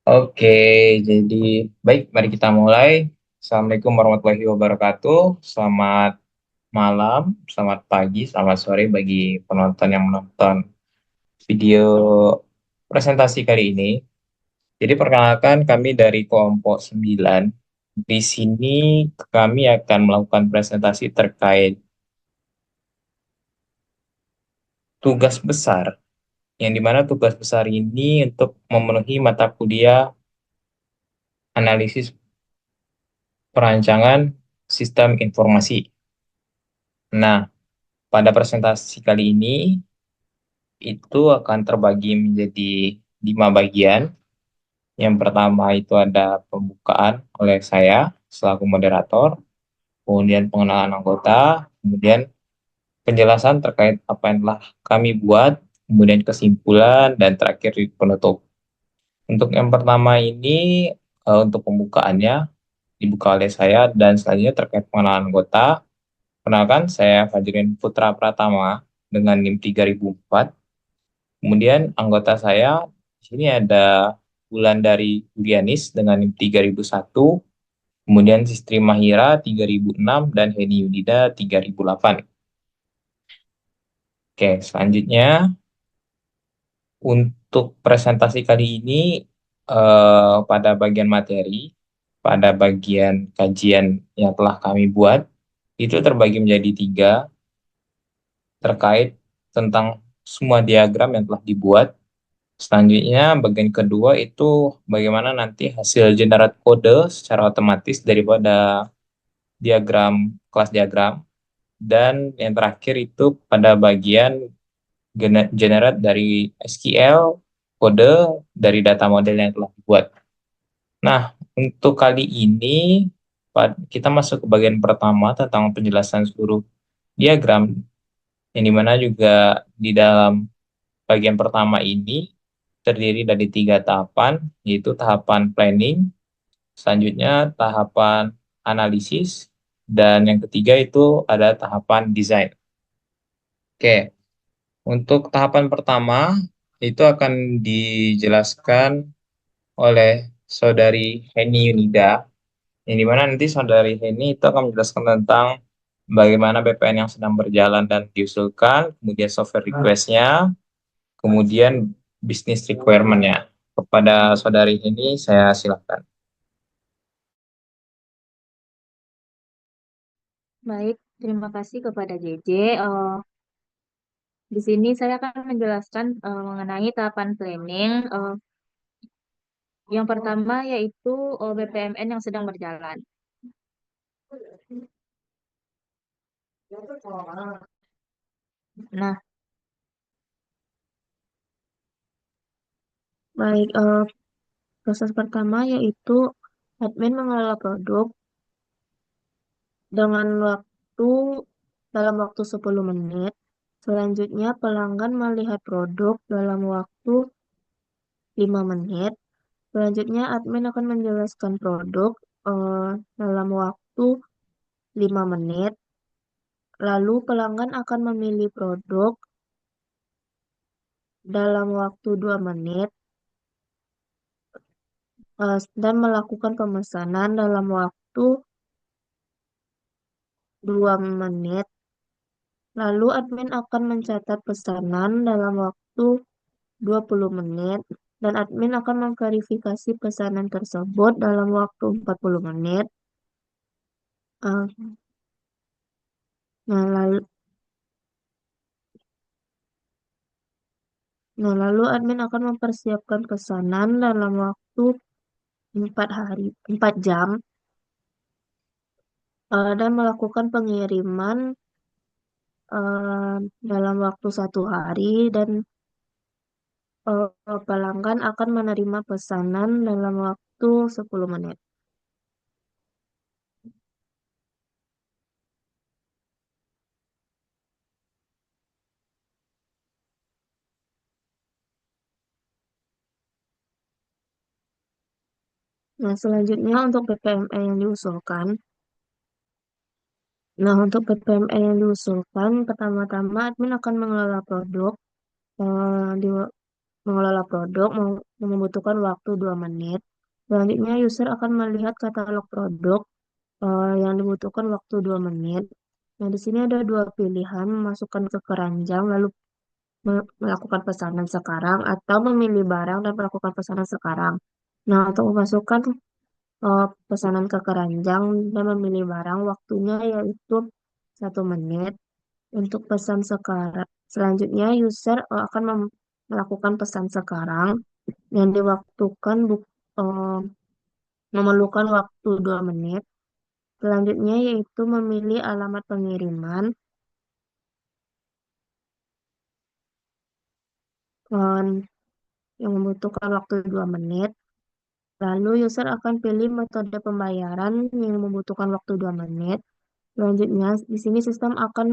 Oke, jadi baik, mari kita mulai. Assalamualaikum warahmatullahi wabarakatuh. Selamat malam, selamat pagi, selamat sore bagi penonton yang menonton video presentasi kali ini. Jadi perkenalkan kami dari kelompok 9. Di sini kami akan melakukan presentasi terkait tugas besar, yang dimana tugas besar ini untuk memenuhi mata kuliah analisis perancangan sistem informasi. Nah, pada presentasi kali ini itu akan terbagi menjadi 5 bagian. Yang pertama itu ada pembukaan oleh saya selaku moderator, kemudian pengenalan anggota, kemudian penjelasan terkait apa yang telah kami buat, kemudian kesimpulan, dan terakhir di penutup. Untuk yang pertama ini, untuk pembukaannya dibuka oleh saya, dan selanjutnya terkait pengenalan anggota. Kenalkan, saya Fajrin Putra Pratama dengan NIM 3004. Kemudian anggota saya di sini ada Wulandari Julianis dengan NIM 3001, kemudian Sistri Mahira 3006 dan Heni Yunida 3008. Oke, selanjutnya untuk presentasi kali ini pada bagian materi, pada bagian kajian yang telah kami buat, itu terbagi menjadi 3 terkait tentang semua diagram yang telah dibuat. Selanjutnya, bagian kedua itu bagaimana nanti hasil generat kode secara otomatis daripada diagram, kelas diagram. Dan yang terakhir itu pada bagian generate dari SQL, kode dari data model yang telah dibuat. Nah, untuk kali ini kita masuk ke bagian pertama tentang penjelasan seluruh diagram, yang dimana juga di dalam bagian pertama ini terdiri dari 3 tahapan, yaitu tahapan planning, selanjutnya tahapan analisis, dan yang ketiga itu ada tahapan desain. Oke, untuk tahapan pertama itu akan dijelaskan oleh Saudari Heni Yunida, yang dimana nanti Saudari Heni itu akan menjelaskan tentang bagaimana BPN yang sedang berjalan dan diusulkan, kemudian software request-nya, kemudian business requirement-nya. Kepada Saudari Heni, saya silakan. Baik, terima kasih kepada JJ. Di sini saya akan menjelaskan mengenai tahapan planning. Yang pertama yaitu BPMN yang sedang berjalan. Nah, baik, proses pertama yaitu admin mengelola produk dengan dalam waktu 10 menit. Selanjutnya, pelanggan melihat produk dalam waktu 5 menit. Selanjutnya, admin akan menjelaskan produk dalam waktu 5 menit. Lalu pelanggan akan memilih produk dalam waktu 2 menit dan melakukan pemesanan dalam waktu 2 menit. Lalu admin akan mencatat pesanan dalam waktu 20 menit dan admin akan memverifikasi pesanan tersebut dalam waktu 40 menit. Eh, Nah, lalu admin akan mempersiapkan pesanan dalam waktu 4 jam dan melakukan pengiriman dalam waktu 1 hari dan pelanggan akan menerima pesanan dalam waktu 10 menit. Nah, selanjutnya untuk PPME yang diusulkan. Nah, untuk PPME yang diusulkan, pertama-tama admin akan mengelola produk. mengelola produk membutuhkan waktu 2 menit. Selanjutnya, user akan melihat katalog produk yang dibutuhkan waktu 2 menit. Nah, di sini ada dua pilihan, memasukkan ke keranjang lalu melakukan pesanan sekarang atau memilih barang dan melakukan pesanan sekarang. Nah, untuk memasukkan pesanan ke keranjang dan memilih barang, waktunya yaitu 1 menit. Untuk pesan sekarang, selanjutnya user akan melakukan pesan sekarang yang diwaktukan eh, memerlukan waktu 2 menit. Selanjutnya yaitu memilih alamat pengiriman eh, yang membutuhkan waktu 2 menit. Lalu user akan pilih metode pembayaran yang membutuhkan waktu 2 menit. Selanjutnya, di sini sistem akan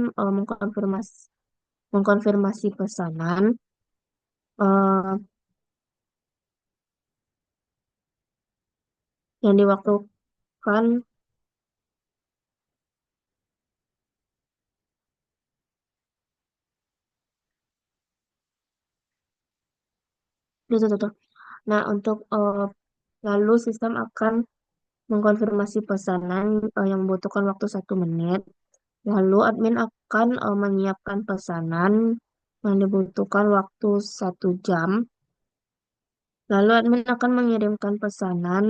mengkonfirmasi pesanan eh, yang diwaktukan. Tuh, tuh, tuh. Nah, untuk lalu sistem akan mengkonfirmasi pesanan yang membutuhkan waktu 1 menit. Lalu admin akan menyiapkan pesanan yang dibutuhkan waktu 1 jam. Lalu admin akan mengirimkan pesanan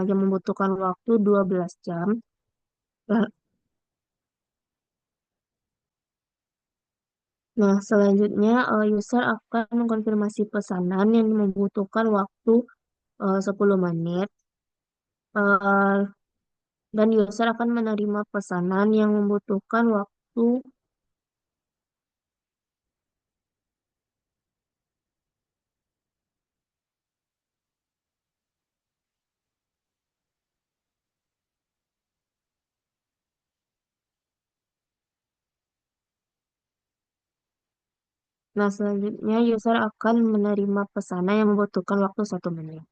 yang membutuhkan waktu 12 jam. Lah- Nah, selanjutnya user akan mengkonfirmasi pesanan yang membutuhkan waktu 10 menit. Eh, dan user akan menerima pesanan yang membutuhkan waktu. Nah, selanjutnya user akan menerima pesanan yang membutuhkan waktu 1 menit.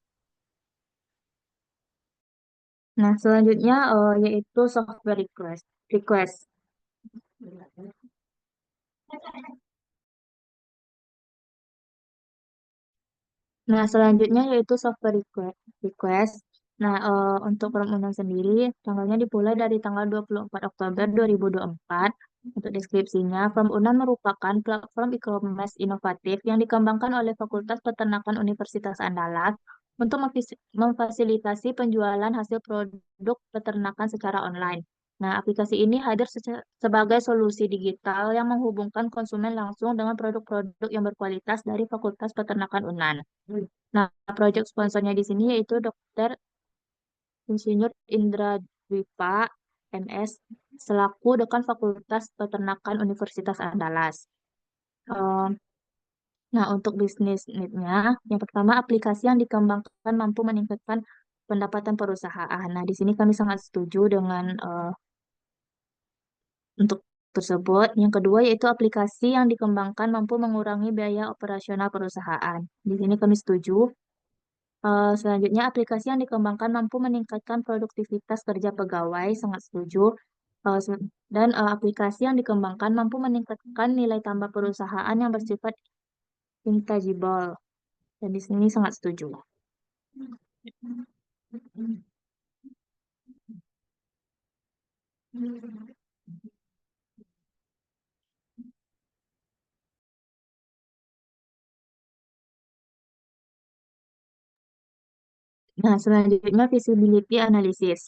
Nah, selanjutnya yaitu software request. Request. Nah, selanjutnya yaitu software request. Nah, untuk permohonan sendiri, tanggalnya dimulai dari tanggal 24 Oktober 2024. Untuk deskripsinya, Permohonan merupakan platform e-commerce inovatif yang dikembangkan oleh Fakultas Peternakan Universitas Andalas untuk memfasilitasi penjualan hasil produk peternakan secara online. Nah, aplikasi ini hadir sebagai solusi digital yang menghubungkan konsumen langsung dengan produk-produk yang berkualitas dari Fakultas Peternakan UNAN. Nah, proyek sponsornya di sini yaitu Dr. Insinyur Indra Dwipa, MS, selaku Dekan Fakultas Peternakan Universitas Andalas. Em, nah, untuk bisnis need-nya, yang pertama aplikasi yang dikembangkan mampu meningkatkan pendapatan perusahaan. Nah, di sini kami sangat setuju dengan untuk tersebut. Yang kedua yaitu aplikasi yang dikembangkan mampu mengurangi biaya operasional perusahaan. Di sini kami setuju. Selanjutnya, aplikasi yang dikembangkan mampu meningkatkan produktivitas kerja pegawai, sangat setuju. Dan aplikasi yang dikembangkan mampu meningkatkan nilai tambah perusahaan yang bersifat intangible. Dan di sini sangat setuju. Nah, selanjutnya visibility analysis.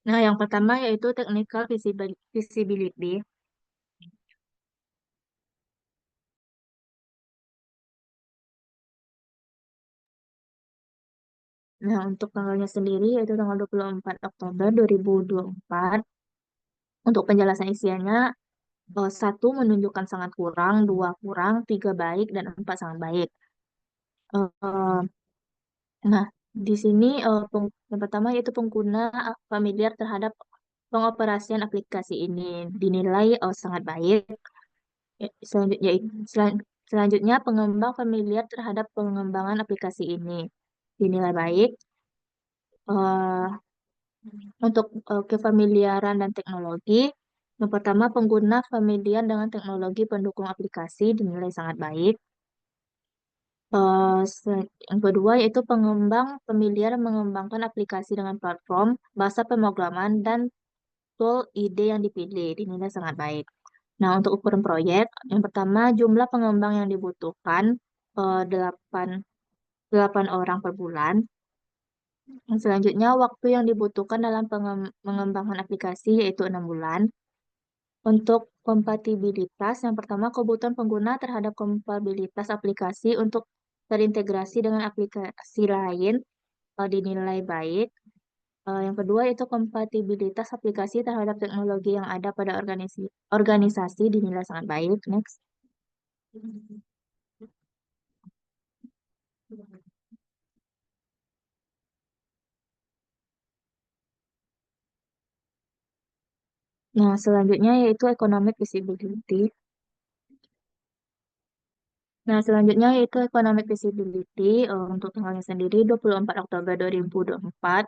Nah, yang pertama yaitu technical visibility. Nah, untuk tanggalnya sendiri yaitu tanggal 24 Oktober 2024. Untuk penjelasan isiannya, satu menunjukkan sangat kurang, dua kurang, tiga baik, dan empat sangat baik. Eh, nah, di sini yang pertama yaitu pengguna familiar terhadap pengoperasian aplikasi ini dinilai sangat baik. Selanjutnya, selanjutnya pengembang familiar terhadap pengembangan aplikasi ini dinilai baik. Eh, untuk kefamiliaran dan teknologi, Yang pertama, pengguna familiar dengan teknologi pendukung aplikasi dinilai sangat baik. Yang kedua yaitu pengembang familiar mengembangkan aplikasi dengan platform, bahasa pemrograman, dan tool ide yang dipilih dinilai sangat baik. Nah, untuk ukuran proyek, yang pertama jumlah pengembang yang dibutuhkan 8, 8 orang per bulan. Yang selanjutnya, waktu yang dibutuhkan dalam mengembangkan aplikasi yaitu 6 bulan. Untuk kompatibilitas, yang pertama kebutuhan pengguna terhadap kompatibilitas aplikasi untuk terintegrasi dengan aplikasi lain dinilai baik. Yang kedua itu kompatibilitas aplikasi terhadap teknologi yang ada pada organisasi dinilai sangat baik. Next. Nah, selanjutnya yaitu economic visibility. Nah, selanjutnya yaitu economic visibility untuk tanggalnya sendiri 24 Oktober 2024.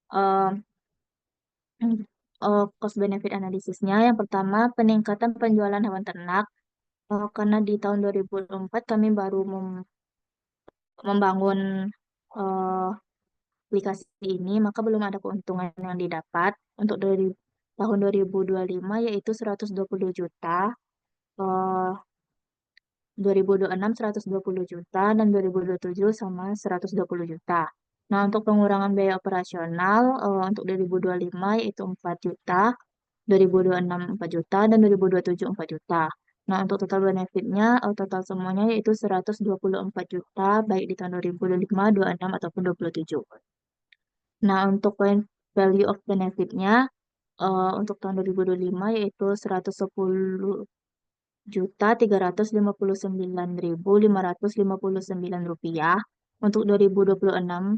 Eh, Cost benefit analisisnya yang pertama peningkatan penjualan hewan ternak. Karena di tahun 2004 kami baru membangun eh, aplikasi ini, maka belum ada keuntungan yang didapat. Untuk dari tahun 2025 yaitu 120 juta, eh, 2026 120 juta, dan 2027 sama 120 juta. Nah, untuk pengurangan biaya operasional untuk 2025 yaitu 4 juta, 2026 4 juta, dan 2027 4 juta. Nah, untuk total benefitnya, total semuanya yaitu 124 juta, baik di tahun 2025, 26, ataupun 27. Nah, untuk point value of benefitnya, untuk tahun 2025 yaitu 110.359.559 rupiah. Untuk 2026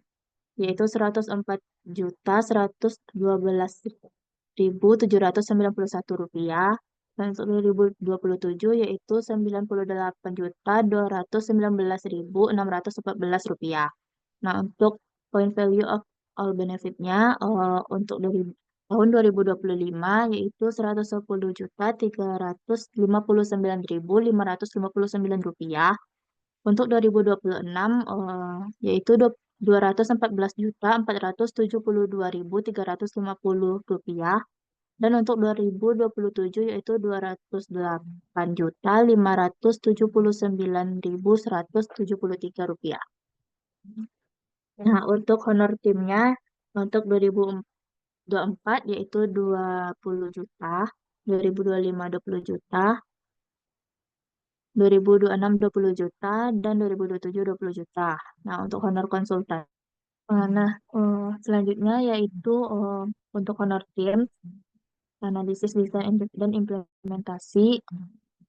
yaitu 104.112.791 rupiah. Dan untuk 2027 yaitu 98.219.614 rupiah. Nah, untuk point value of all benefitnya untuk dari tahun 2025 yaitu 110.359.559 rupiah. Untuk 2026 yaitu 214.472.350 rupiah. Dan untuk 2027 yaitu 208.579.173 rupiah. Nah, untuk honor timnya untuk 2024 yaitu 20 juta, 2025 20 juta, 2026 20 juta, dan 2027 20 juta. Nah, untuk honor konsultan. Selanjutnya yaitu untuk honor tim, analisis desain dan implementasi.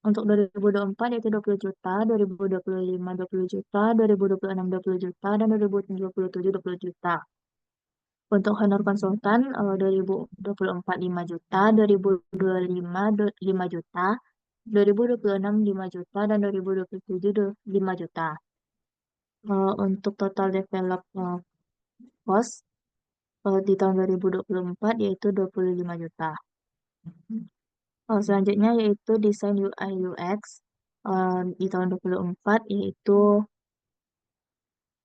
Untuk 2024 yaitu 20 juta, 2025 20 juta, 2026 20 juta, dan 2027 20 juta. Untuk honor konsultan 2024 5 juta, 2025 5 juta, 2026 5 juta, dan 2027 5 juta. Untuk total develop cost di tahun 2024 yaitu 25 juta. Selanjutnya yaitu desain UI UX di tahun 2024 yaitu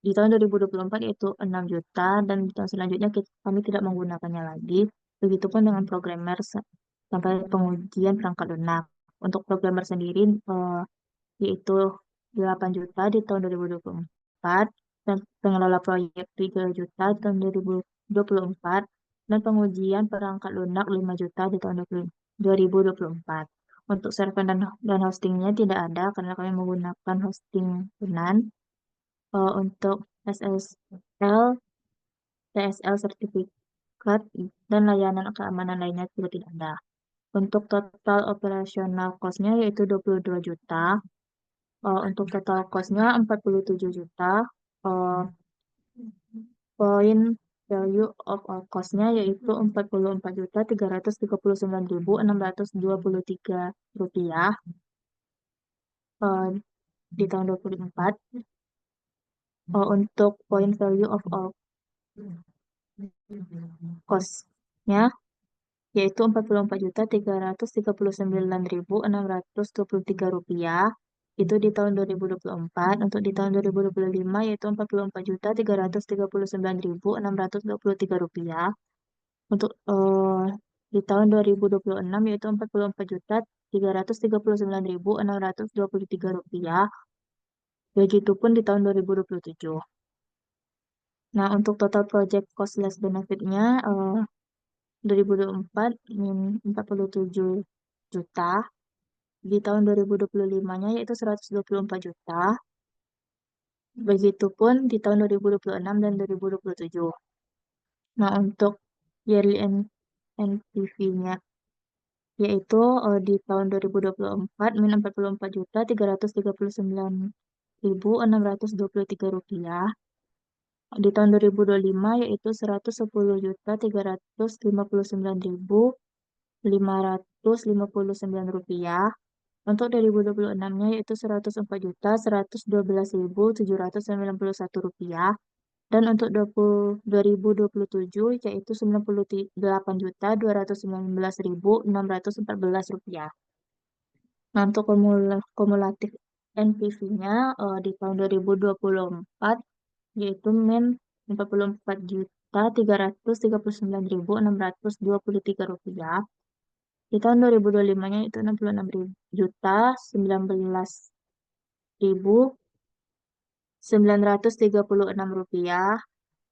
di tahun 2024 yaitu 6 juta, dan di tahun selanjutnya kami tidak menggunakannya lagi. Begitupun dengan programmer sampai pengujian perangkat lunak. Untuk programmer sendiri yaitu 8 juta di tahun 2024, dan pengelola proyek 3 juta di tahun 2024, dan pengujian perangkat lunak 5 juta di tahun 2024. Untuk server dan hostingnya tidak ada karena kami menggunakan hosting Yunan. Untuk SSL, TSL sertifikat, dan layanan keamanan lainnya juga tidak ada. Untuk total operasional cost-nya yaitu 22 juta. Untuk total cost-nya 47 juta. Uh, Point value of all cost-nya yaitu 44.339.623 uh, di tahun 2024. Untuk point value of all cost-nya yaitu Rp44.339.623. Itu di tahun 2024. Untuk di tahun 2025 yaitu Rp44.339.623. Untuk di tahun 2026 yaitu Rp44.339.623. Begitupun di tahun 2027. Nah, untuk total project cost less benefit-nya 2024 47 juta. Di tahun 2025-nya yaitu 124 juta. Begitupun di tahun 2026 dan 2027. Nah, untuk yearly NPV-nya yaitu di tahun 2024 44 juta 339.623 rupiah. Di tahun 2025 yaitu 110.359.559 rupiah. Untuk 2026-nya yaitu 104.112.791 rupiah. Dan untuk 2027 yaitu 98.219.614 rupiah. Nah, untuk kumulatif NPV-nya di tahun 2024 yaitu Rp44.339.623 rupiah. Di tahun 2025-nya itu Rp66.936.936.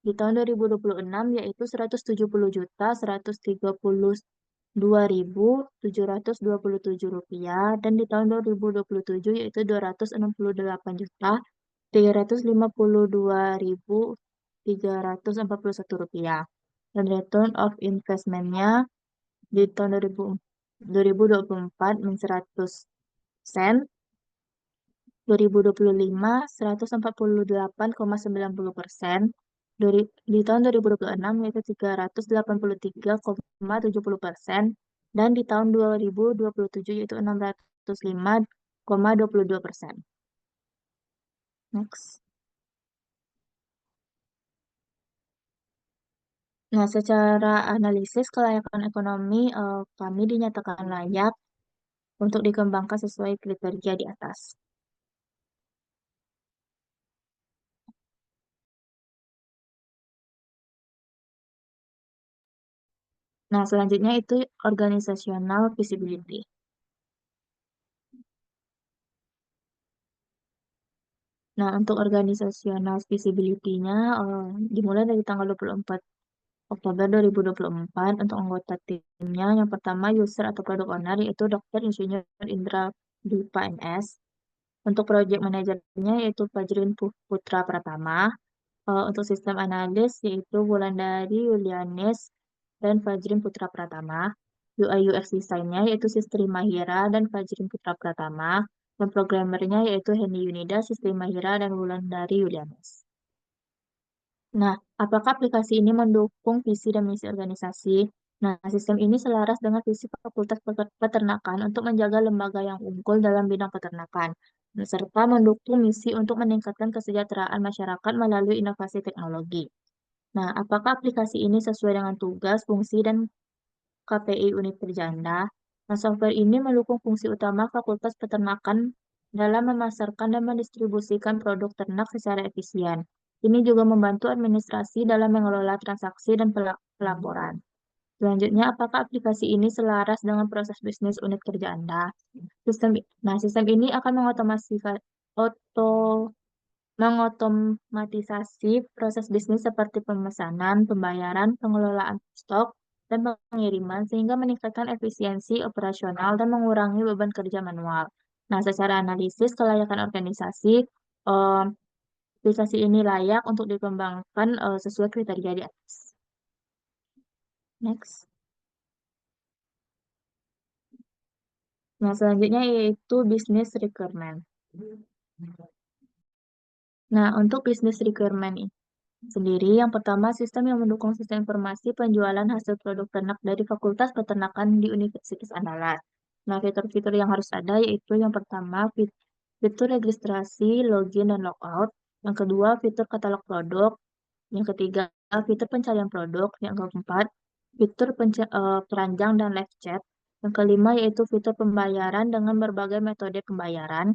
Di tahun 2026 yaitu Rp170.132.727 dan di tahun 2027 yaitu Rp268.352.341 dan return of investment-nya di tahun 2024 min 100%, 2025 148,90%, di tahun 2026 yaitu 383,70%, dan di tahun 2027 yaitu 605,22%. Next. Nah, secara analisis kelayakan ekonomi kami dinyatakan layak untuk dikembangkan sesuai kriteria di atas. Nah, selanjutnya itu organizational visibility. Nah, untuk organizational visibility-nya dimulai dari tanggal 24 Oktober 2024 untuk anggota timnya. Yang pertama, user atau product owner yaitu Dr. Insinyur Indra Dipa MS. Untuk project manajernya yaitu Fajrin Putra Pratama. Untuk sistem analis yaitu Wulandari Yulianis dan Fajrin Putra Pratama. UI UX desainnya yaitu Sistri Mahira dan Fajrin Putra Pratama. Dan programmernya yaitu Hendy Yunida, Sistri Mahira, dan Wulandari Yulianis. Nah, apakah aplikasi ini mendukung visi dan misi organisasi? Nah, sistem ini selaras dengan visi Fakultas Peternakan untuk menjaga lembaga yang unggul dalam bidang peternakan, serta mendukung misi untuk meningkatkan kesejahteraan masyarakat melalui inovasi teknologi. Nah, apakah aplikasi ini sesuai dengan tugas, fungsi, dan KPI unit kerja Anda? Nah, software ini mendukung fungsi utama Fakultas Peternakan dalam memasarkan dan mendistribusikan produk ternak secara efisien. Ini juga membantu administrasi dalam mengelola transaksi dan pelaporan. Selanjutnya, apakah aplikasi ini selaras dengan proses bisnis unit kerja Anda? Sistem ini akan mengotomatisasi proses bisnis seperti pemesanan, pembayaran, pengelolaan stok, dan pengiriman sehingga meningkatkan efisiensi operasional dan mengurangi beban kerja manual. Nah, secara analisis kelayakan organisasi, eh, aplikasi ini layak untuk dikembangkan sesuai kriteria di atas. Next. Nah, selanjutnya yaitu business requirement. Nah, untuk business requirement ini sendiri, yang pertama sistem yang mendukung sistem informasi penjualan hasil produk ternak dari Fakultas Peternakan di Universitas Andalas. Nah, fitur-fitur yang harus ada yaitu yang pertama fitur registrasi, login, dan logout. Yang kedua, fitur katalog produk. Yang ketiga, fitur pencarian produk. Yang keempat, fitur peranjang dan live chat. Yang kelima yaitu fitur pembayaran dengan berbagai metode pembayaran.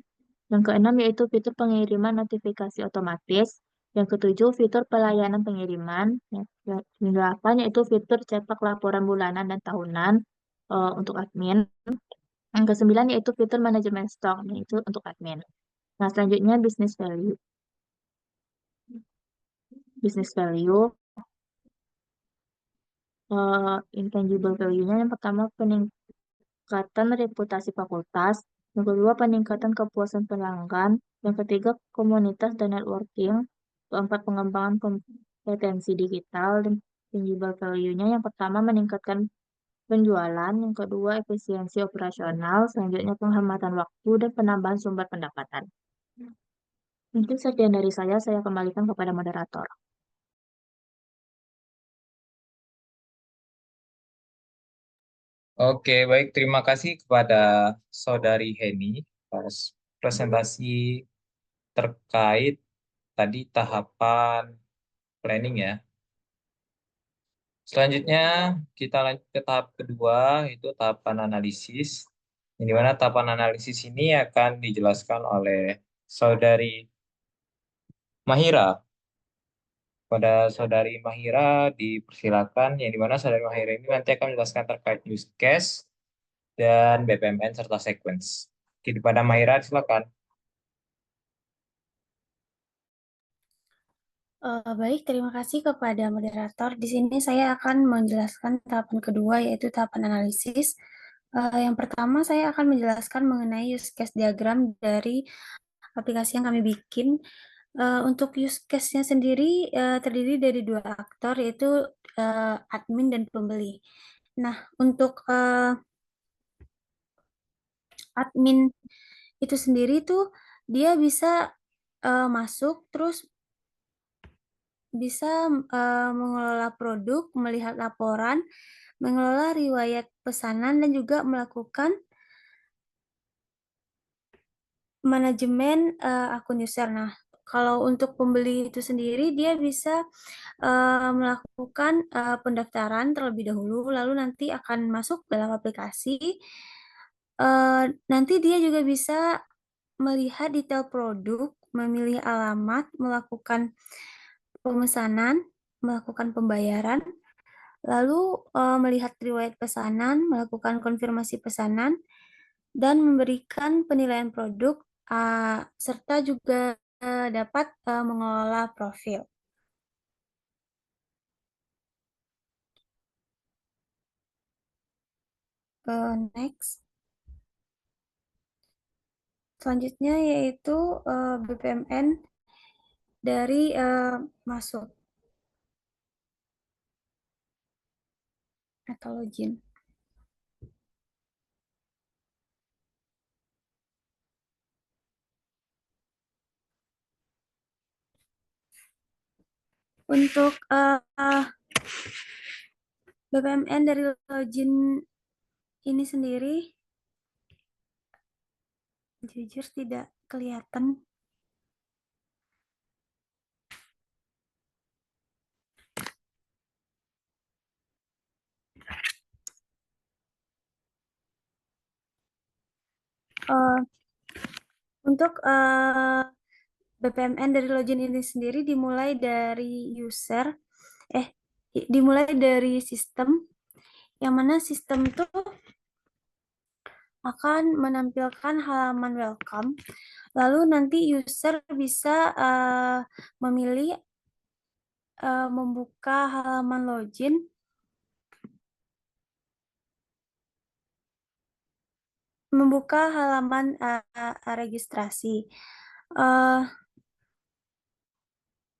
Yang keenam yaitu fitur pengiriman notifikasi otomatis. Yang ketujuh fitur pelayanan pengiriman. Yang kedelapan yaitu fitur cetak laporan bulanan dan tahunan untuk admin. Yang kesembilan yaitu fitur manajemen stok, yaitu untuk admin. Nah, selanjutnya business value. Business value, intangible value-nya yang pertama peningkatan reputasi fakultas, yang kedua peningkatan kepuasan pelanggan, yang ketiga komunitas dan networking, keempat pengembangan kompetensi digital, dan tangible value-nya yang pertama meningkatkan penjualan, yang kedua efisiensi operasional, selanjutnya penghematan waktu dan penambahan sumber pendapatan. Mungkin sekian dari saya kembalikan kepada moderator. Oke, baik. Terima kasih kepada Saudari Heni atas presentasi terkait tadi tahapan planning ya. Selanjutnya kita lanjut ke tahap kedua, itu tahapan analisis. Di mana tahapan analisis ini akan dijelaskan oleh Saudari Mahira. Pada Saudari Mahira dipersilakan, yang dimana Saudari Mahira ini nanti akan menjelaskan terkait use case dan BPMN serta sequence. Oke, pada Mahira silakan. Baik, terima kasih kepada moderator. Di sini saya akan menjelaskan tahapan kedua, yaitu tahapan analisis. Yang pertama, saya akan menjelaskan mengenai use case diagram dari aplikasi yang kami bikin. Untuk use case-nya sendiri terdiri dari dua aktor, yaitu admin dan pembeli. Nah, untuk admin itu sendiri tuh dia bisa masuk terus bisa mengelola produk, melihat laporan, mengelola riwayat pesanan, dan juga melakukan manajemen akun user. Nah, kalau untuk pembeli itu sendiri, dia bisa melakukan pendaftaran terlebih dahulu, lalu nanti akan masuk dalam aplikasi. Nanti dia juga bisa melihat detail produk, memilih alamat, melakukan pemesanan, melakukan pembayaran, lalu melihat riwayat pesanan, melakukan konfirmasi pesanan, dan memberikan penilaian produk, serta juga dapat mengelola profil. Next. Selanjutnya yaitu BPMN dari masuk atau login. Untuk BPMN dari login ini sendiri jujur tidak kelihatan. Untuk BPMN dari login ini sendiri dimulai dari dimulai dari sistem, yang mana sistem itu akan menampilkan halaman welcome, lalu nanti user bisa memilih membuka halaman login, membuka halaman registrasi.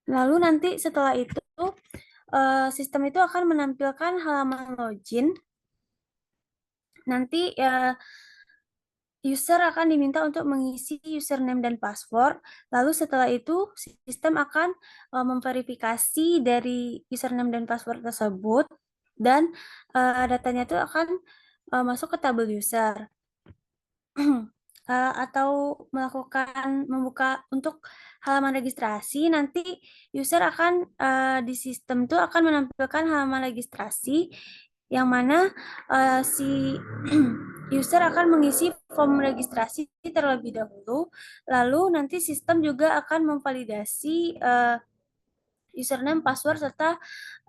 Lalu nanti setelah itu sistem itu akan menampilkan halaman login. Nanti user akan diminta untuk mengisi username dan password. Lalu setelah itu sistem akan memverifikasi dari username dan password tersebut, dan datanya itu akan masuk ke tabel user. Atau membuka untuk halaman registrasi, nanti user akan di sistem itu akan menampilkan halaman registrasi, yang mana si user akan mengisi form registrasi terlebih dahulu, lalu nanti sistem juga akan memvalidasi username, password, serta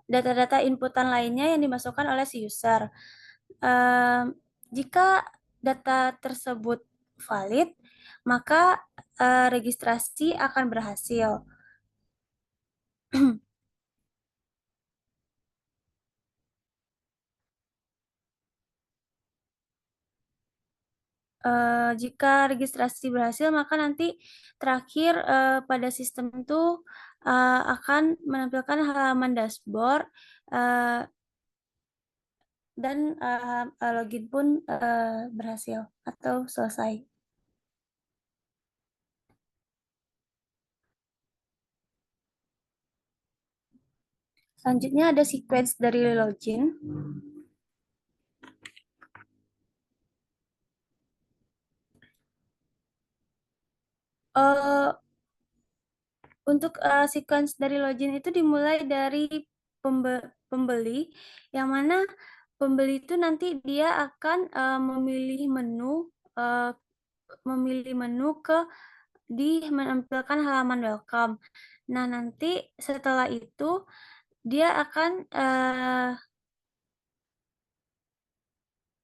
data-data inputan lainnya yang dimasukkan oleh si user. Jika data tersebut valid, maka registrasi akan berhasil. Jika registrasi berhasil, maka nanti terakhir pada sistem itu akan menampilkan halaman dashboard dan login pun berhasil atau selesai. Selanjutnya ada sequence dari login. Untuk sequence dari login itu dimulai dari pembeli, yang mana pembeli itu nanti dia akan memilih menu menampilkan halaman welcome. Nah, nanti setelah itu dia akan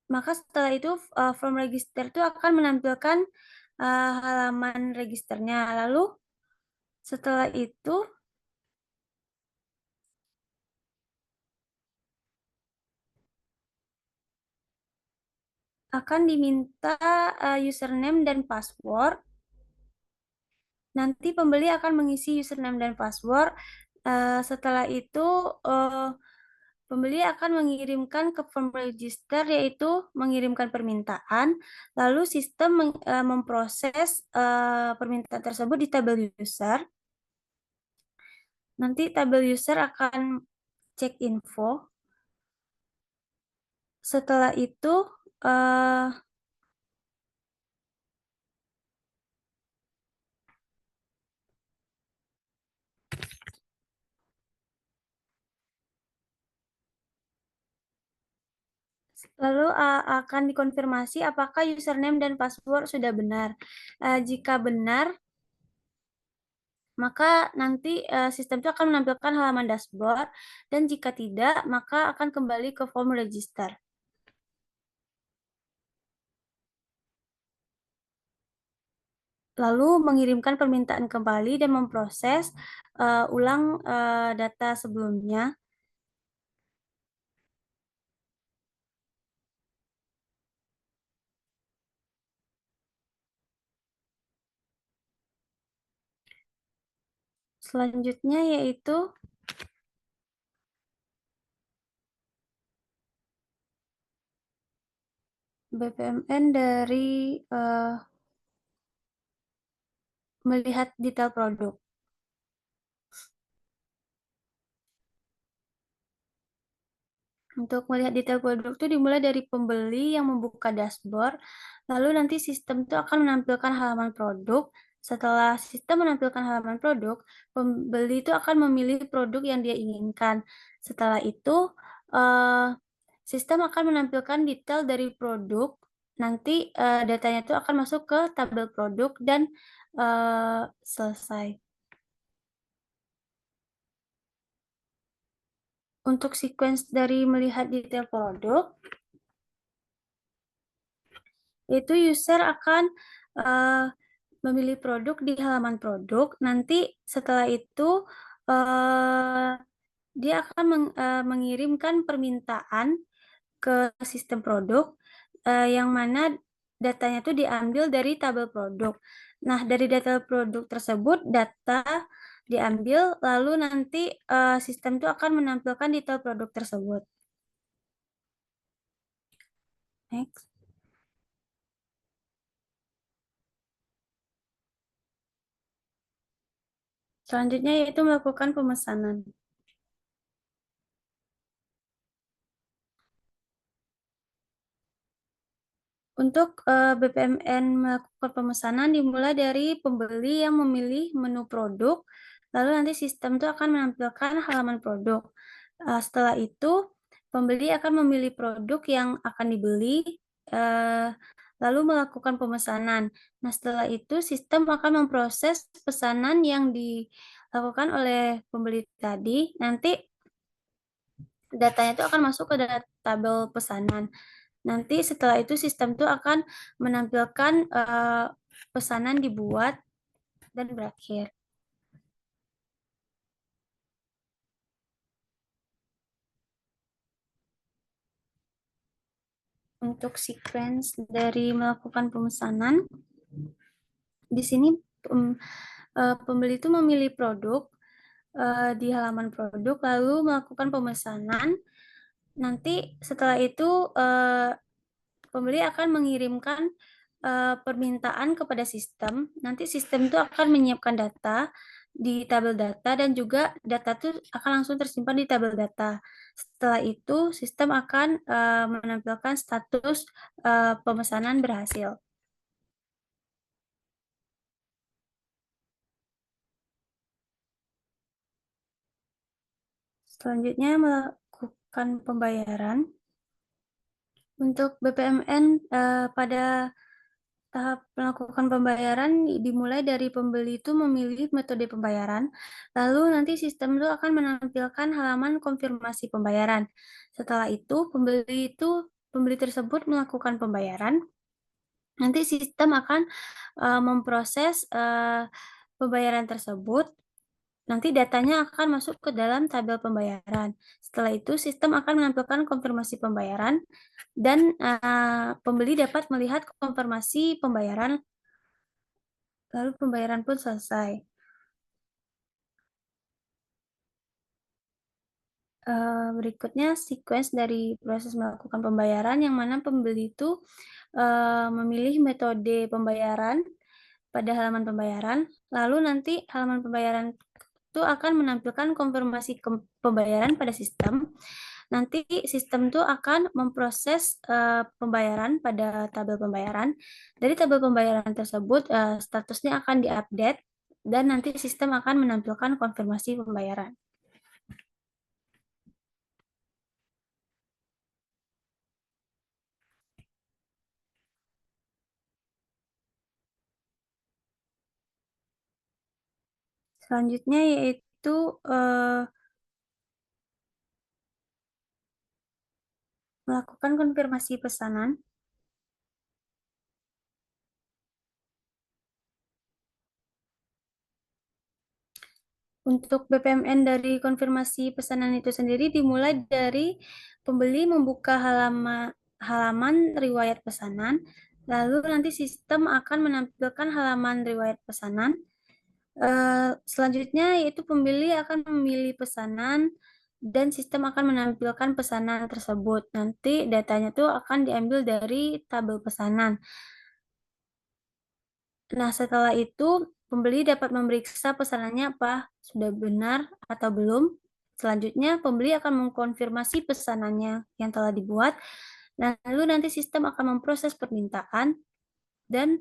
maka setelah itu form register itu akan menampilkan halaman registernya. Lalu setelah itu akan diminta username dan password. Nanti pembeli akan mengisi username dan password. Setelah itu pembeli akan mengirimkan ke form register, yaitu mengirimkan permintaan. Lalu sistem memproses permintaan tersebut di tabel user. Nanti tabel user akan cek info. Setelah itu lalu akan dikonfirmasi apakah username dan password sudah benar. Jika benar, maka nanti sistem itu akan menampilkan halaman dashboard, dan jika tidak, maka akan kembali ke form register. Lalu mengirimkan permintaan kembali dan memproses ulang data sebelumnya. Selanjutnya yaitu BPMN dari melihat detail produk. Untuk melihat detail produk itu dimulai dari pembeli yang membuka dashboard, lalu nanti sistem itu akan menampilkan halaman produk. Setelah sistem menampilkan halaman produk, pembeli itu akan memilih produk yang dia inginkan. Setelah itu, sistem akan menampilkan detail dari produk. Nanti datanya itu akan masuk ke tabel produk dan selesai. Untuk sequence dari melihat detail produk, yaitu user akan memilih produk di halaman produk. Nanti setelah itu dia akan mengirimkan permintaan ke sistem produk, yang mana datanya itu diambil dari tabel produk. Nah, dari data produk tersebut, data diambil, lalu nanti sistem itu akan menampilkan detail produk tersebut. Next. Selanjutnya yaitu melakukan pemesanan. Untuk BPMN melakukan pemesanan dimulai dari pembeli yang memilih menu produk, lalu nanti sistem itu akan menampilkan halaman produk. Setelah itu, pembeli akan memilih produk yang akan dibeli, lalu melakukan pemesanan. Nah, setelah itu sistem akan memproses pesanan yang dilakukan oleh pembeli tadi. Nanti datanya itu akan masuk ke tabel pesanan. Nanti setelah itu sistem itu akan menampilkan pesanan dibuat dan berakhir. Untuk sequence dari melakukan pemesanan, di sini pembeli itu memilih produk di halaman produk, lalu melakukan pemesanan. Nanti setelah itu pembeli akan mengirimkan permintaan kepada sistem. Nanti sistem itu akan menyiapkan data di tabel data dan juga data itu akan langsung tersimpan di tabel data. Setelah itu sistem akan menampilkan status pemesanan berhasil. Selanjutnya melakukan pembayaran. Untuk BPMN pada tahap melakukan pembayaran dimulai dari pembeli itu memilih metode pembayaran, lalu nanti sistem itu akan menampilkan halaman konfirmasi pembayaran. Setelah itu pembeli tersebut melakukan pembayaran. Nanti sistem akan memproses pembayaran tersebut. Nanti datanya akan masuk ke dalam tabel pembayaran. Setelah itu sistem akan menampilkan konfirmasi pembayaran dan pembeli dapat melihat konfirmasi pembayaran, lalu pembayaran pun selesai. Berikutnya sequence dari proses melakukan pembayaran yang mana pembeli itu memilih metode pembayaran pada halaman pembayaran, lalu nanti halaman pembayaran itu akan menampilkan konfirmasi pembayaran pada sistem. Nanti sistem itu akan memproses pembayaran pada tabel pembayaran. Dari tabel pembayaran tersebut statusnya akan diupdate dan nanti sistem akan menampilkan konfirmasi pembayaran. Selanjutnya yaitu melakukan konfirmasi pesanan. Untuk BPMN dari konfirmasi pesanan itu sendiri dimulai dari pembeli membuka halaman riwayat pesanan, lalu nanti sistem akan menampilkan halaman riwayat pesanan. Selanjutnya yaitu pembeli akan memilih pesanan dan sistem akan menampilkan pesanan tersebut. Nanti datanya itu akan diambil dari tabel pesanan. Nah, setelah itu pembeli dapat memeriksa pesanannya apa sudah benar atau belum. Selanjutnya, pembeli akan mengkonfirmasi pesanannya yang telah dibuat. Lalu nanti sistem akan memproses permintaan dan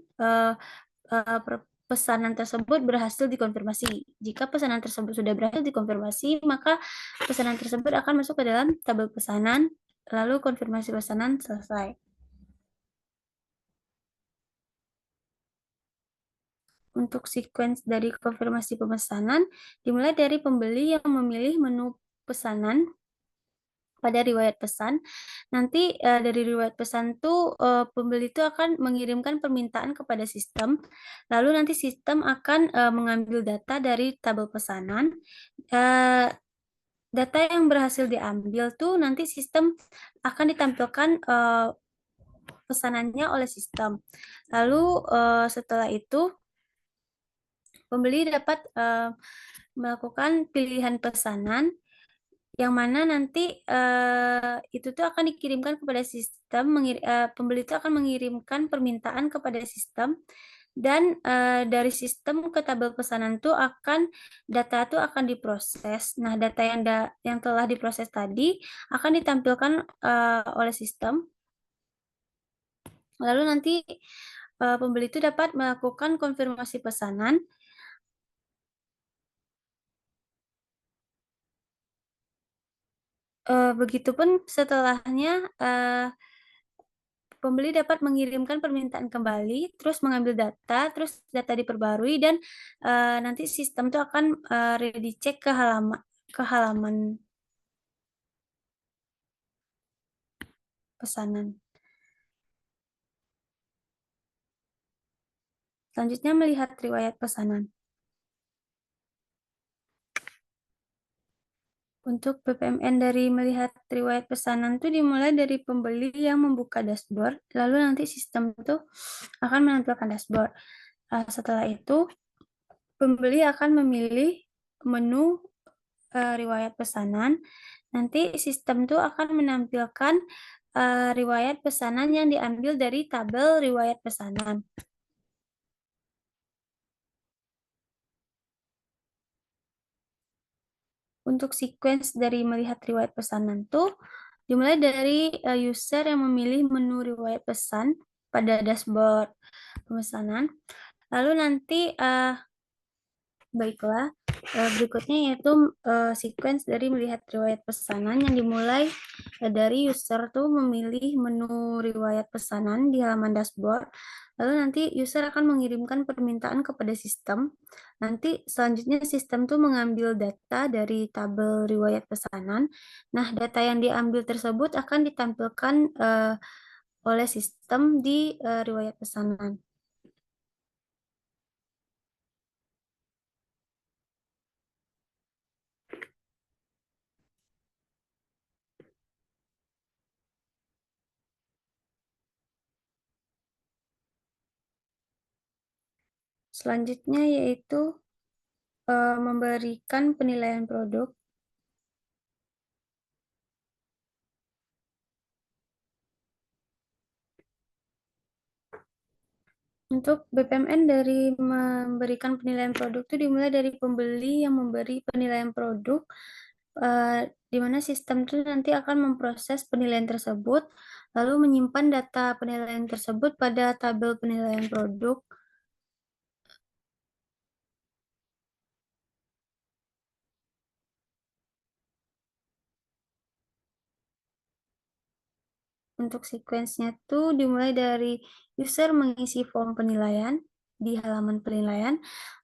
pesanan tersebut berhasil dikonfirmasi. Jika pesanan tersebut sudah berhasil dikonfirmasi, maka pesanan tersebut akan masuk ke dalam tabel pesanan, lalu konfirmasi pesanan selesai. Untuk sequence dari konfirmasi pemesanan dimulai dari pembeli yang memilih menu pesanan pada riwayat pesan. Nanti dari riwayat pesan tuh pembeli itu akan mengirimkan permintaan kepada sistem. Lalu nanti sistem akan mengambil data dari tabel pesanan. Data yang berhasil diambil tuh nanti sistem akan ditampilkan pesanannya oleh sistem. Lalu setelah itu pembeli dapat melakukan pilihan pesanan yang mana nanti itu tuh akan dikirimkan kepada sistem. Pembeli itu akan mengirimkan permintaan kepada sistem dan dari sistem ke tabel pesanan tuh data itu akan diproses. Nah, data yang telah diproses tadi akan ditampilkan oleh sistem. Lalu nanti pembeli itu dapat melakukan konfirmasi pesanan. Begitupun setelahnya, pembeli dapat mengirimkan permintaan kembali, terus mengambil data, terus data diperbarui dan nanti sistem itu akan ready check ke halaman pesanan. Selanjutnya melihat riwayat pesanan. Untuk BPMN dari melihat riwayat pesanan itu dimulai dari pembeli yang membuka dashboard, lalu nanti sistem itu akan menampilkan dashboard. Setelah itu, pembeli akan memilih menu riwayat pesanan. Nanti sistem itu akan menampilkan riwayat pesanan yang diambil dari tabel riwayat pesanan. Untuk sequence dari melihat riwayat pesanan tuh dimulai dari user yang memilih menu riwayat pesan pada dashboard pemesanan. Lalu nanti baiklah, berikutnya yaitu sequence dari melihat riwayat pesanan yang dimulai dari user tuh memilih menu riwayat pesanan di halaman dashboard. Lalu nanti user akan mengirimkan permintaan kepada sistem. Nanti selanjutnya sistem tuh mengambil data dari tabel riwayat pesanan. Nah, data yang diambil tersebut akan ditampilkan oleh sistem di riwayat pesanan. Selanjutnya yaitu memberikan penilaian produk. Untuk BPMN dari memberikan penilaian produk itu dimulai dari pembeli yang memberi penilaian produk, di mana sistem itu nanti akan memproses penilaian tersebut, lalu menyimpan data penilaian tersebut pada tabel penilaian produk. Untuk sequence-nya tuh dimulai dari user mengisi form penilaian di halaman penilaian,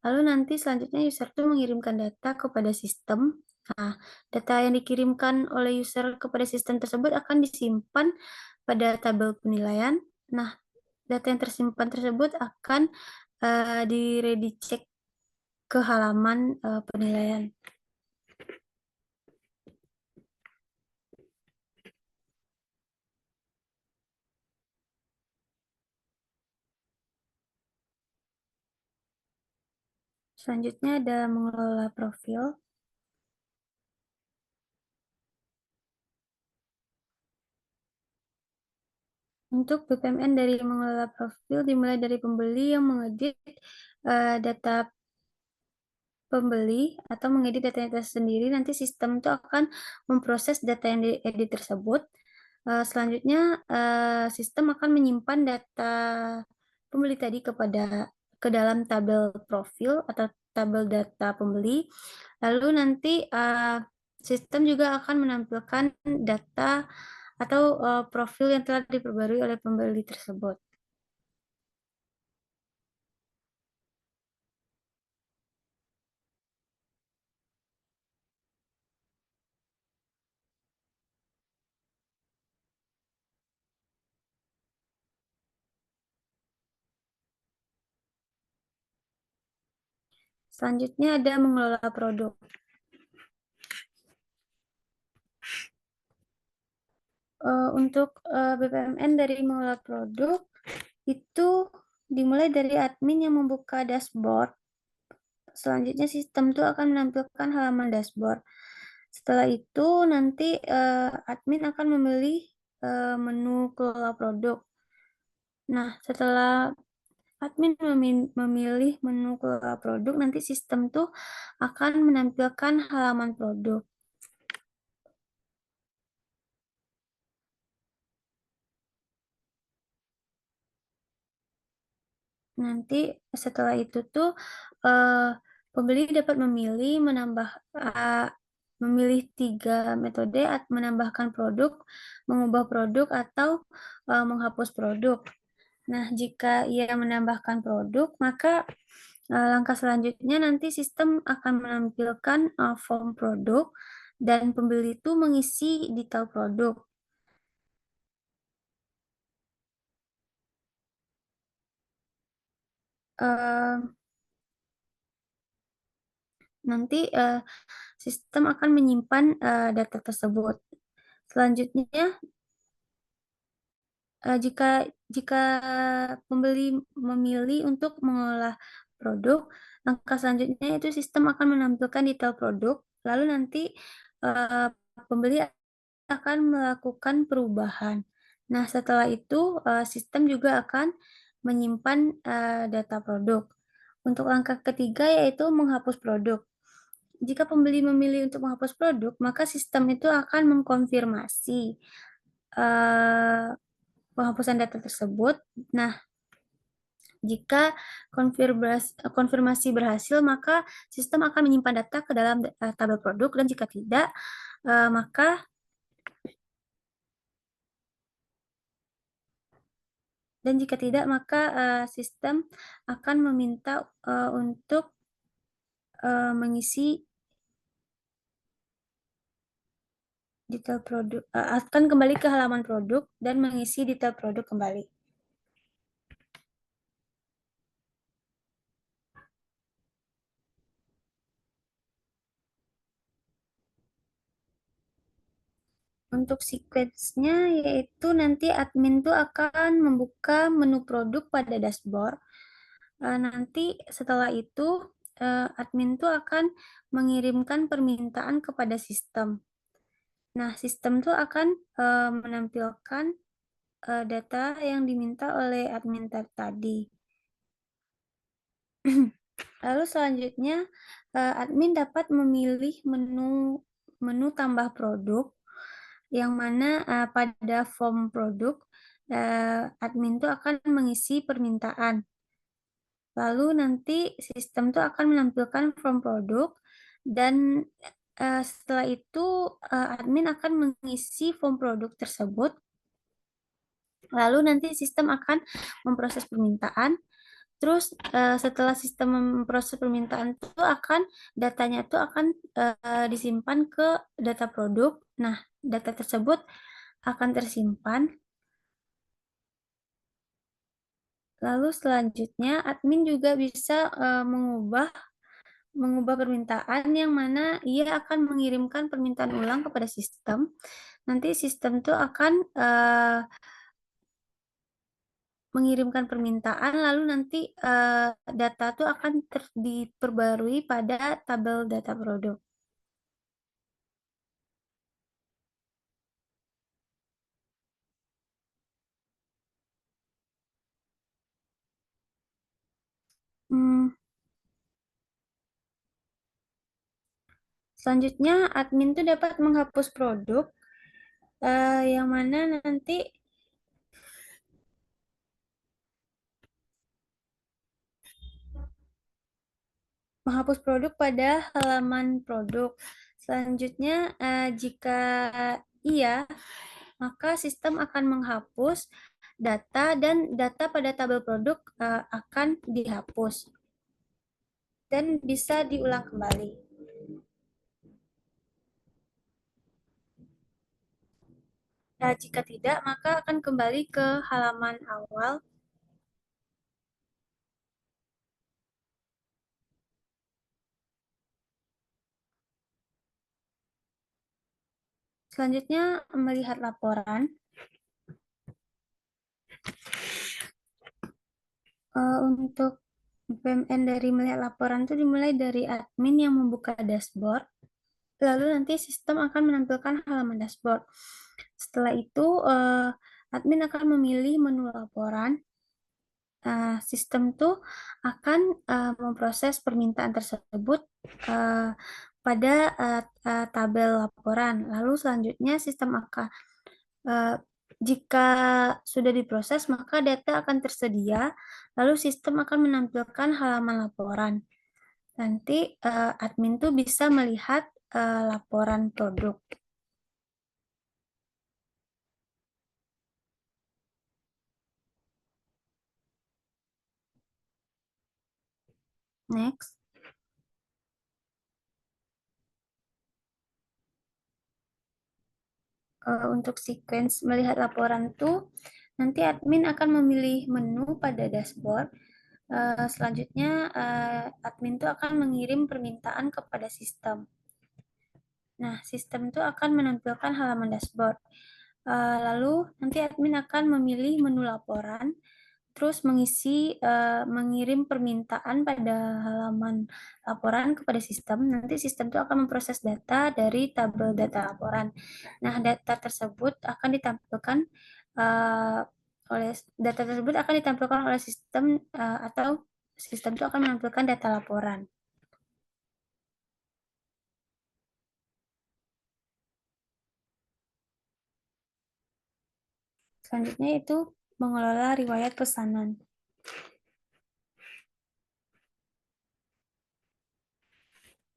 lalu nanti selanjutnya user tuh mengirimkan data kepada sistem. Nah, data yang dikirimkan oleh user kepada sistem tersebut akan disimpan pada tabel penilaian. Nah, data yang tersimpan tersebut akan di ready check ke halaman penilaian. Selanjutnya ada mengelola profil. Untuk BPMN dari mengelola profil dimulai dari pembeli yang mengedit data pembeli atau mengedit data sendiri, nanti sistem itu akan memproses data yang diedit tersebut. Selanjutnya sistem akan menyimpan data pembeli tadi ke dalam tabel profil atau tabel data pembeli. Lalu nanti sistem juga akan menampilkan data atau profil yang telah diperbarui oleh pembeli tersebut. Selanjutnya ada mengelola produk. Untuk BPMN dari mengelola produk itu dimulai dari admin yang membuka dashboard. Selanjutnya sistem itu akan menampilkan halaman dashboard. Setelah itu nanti admin akan memilih menu kelola produk. Nah, setelah admin memilih menu kelola produk, nanti sistem tuh akan menampilkan halaman produk. Nanti setelah itu tuh pembeli dapat memilih menambah memilih 3 metode menambahkan produk, mengubah produk, atau menghapus produk. Nah, jika ia menambahkan produk, maka langkah selanjutnya nanti sistem akan menampilkan form produk dan pembeli itu mengisi detail produk. Nanti sistem akan menyimpan data tersebut. Selanjutnya, jika jika pembeli memilih untuk mengolah produk, langkah selanjutnya itu sistem akan menampilkan detail produk, lalu nanti pembeli akan melakukan perubahan. Nah, setelah itu sistem juga akan menyimpan data produk. Untuk langkah ketiga yaitu menghapus produk. Jika pembeli memilih untuk menghapus produk, maka sistem itu akan mengkonfirmasi penghapusan data tersebut. Nah, jika konfirmasi berhasil, maka sistem akan menyimpan data ke dalam tabel produk, dan jika tidak, maka sistem akan meminta untuk mengisi detail produk, akan kembali ke halaman produk dan mengisi detail produk kembali. Untuk sequence-nya yaitu nanti admin tuh akan membuka menu produk pada dashboard. Nanti setelah itu admin tuh akan mengirimkan permintaan kepada sistem. Nah, sistem tuh akan menampilkan data yang diminta oleh admin tadi. Lalu selanjutnya admin dapat memilih menu tambah produk, yang mana pada form produk admin tuh akan mengisi permintaan. Lalu nanti sistem tuh akan menampilkan form produk, dan setelah itu admin akan mengisi form produk tersebut. Lalu nanti sistem akan memproses permintaan. Terus setelah sistem memproses permintaan itu datanya itu akan disimpan ke data produk. Nah, data tersebut akan tersimpan. Lalu selanjutnya admin juga bisa mengubah permintaan, yang mana ia akan mengirimkan permintaan ulang kepada sistem. Nanti sistem itu akan mengirimkan permintaan, lalu nanti data itu akan diperbarui pada tabel data produk. Selanjutnya, admin itu dapat menghapus produk, yang mana nanti menghapus produk pada halaman produk. Selanjutnya, jika iya, maka sistem akan menghapus data, dan data pada tabel produk akan dihapus dan bisa diulang kembali. Nah, jika tidak, maka akan kembali ke halaman awal. Selanjutnya, melihat laporan. Untuk PMN dari melihat laporan itu dimulai dari admin yang membuka dashboard. Lalu nanti sistem akan menampilkan halaman dashboard. Setelah itu, admin akan memilih menu laporan. Sistem tuh akan memproses permintaan tersebut pada tabel laporan. Lalu selanjutnya sistem akan jika sudah diproses, maka data akan tersedia, lalu sistem akan menampilkan halaman laporan. Nanti admin tuh bisa melihat laporan produk. Next. Untuk sequence melihat laporan tuh, nanti admin akan memilih menu pada dashboard. Selanjutnya, admin tuh akan mengirim permintaan kepada sistem. Nah, sistem itu akan menampilkan halaman dashboard. Lalu nanti admin akan memilih menu laporan, terus mengirim permintaan pada halaman laporan kepada sistem. Nanti sistem itu akan memproses data dari tabel data laporan. Nah, uh, data tersebut akan ditampilkan oleh sistem atau sistem itu akan menampilkan data laporan. Selanjutnya itu mengelola riwayat pesanan.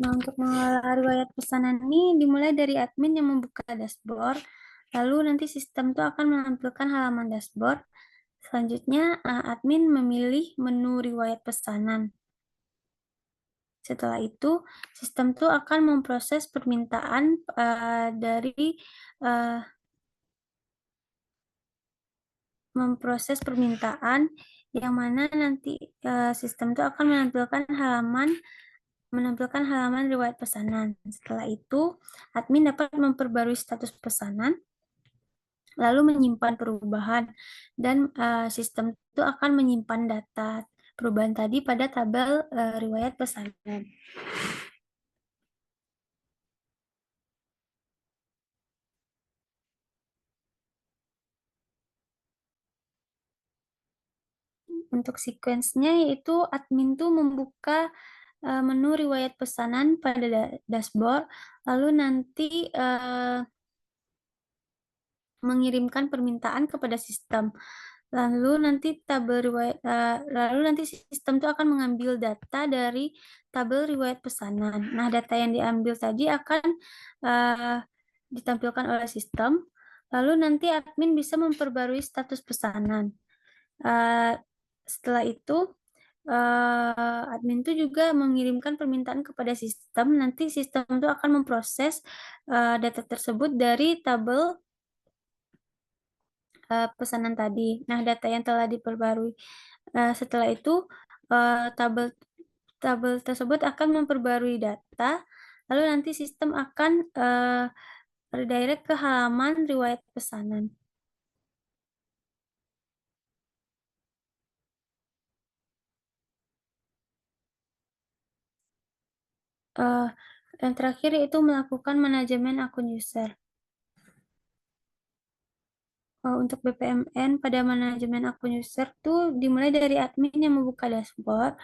Nah, untuk mengelola riwayat pesanan ini dimulai dari admin yang membuka dashboard, lalu nanti sistem itu akan menampilkan halaman dashboard. Selanjutnya, admin memilih menu riwayat pesanan. Setelah itu, sistem itu akan memproses permintaan yang mana nanti sistem itu akan menampilkan halaman riwayat pesanan. Setelah itu, admin dapat memperbarui status pesanan, lalu menyimpan perubahan, dan sistem itu akan menyimpan data perubahan tadi pada tabel riwayat pesanan. Untuk sequence-nya yaitu admin tuh membuka menu riwayat pesanan pada dashboard, lalu nanti mengirimkan permintaan kepada sistem. Lalu nanti sistem itu akan mengambil data dari tabel riwayat pesanan. Nah, data yang diambil tadi akan ditampilkan oleh sistem. Lalu nanti admin bisa memperbarui status pesanan. Setelah itu, admin itu juga mengirimkan permintaan kepada sistem. Nanti sistem itu akan memproses data tersebut dari tabel pesanan tadi. Nah, data yang telah diperbarui. Setelah itu, tabel tabel tersebut akan memperbarui data. Lalu nanti sistem akan redirect ke halaman riwayat pesanan. Yang terakhir yaitu melakukan manajemen akun user. Untuk BPMN pada manajemen akun user tuh dimulai dari admin yang membuka dashboard,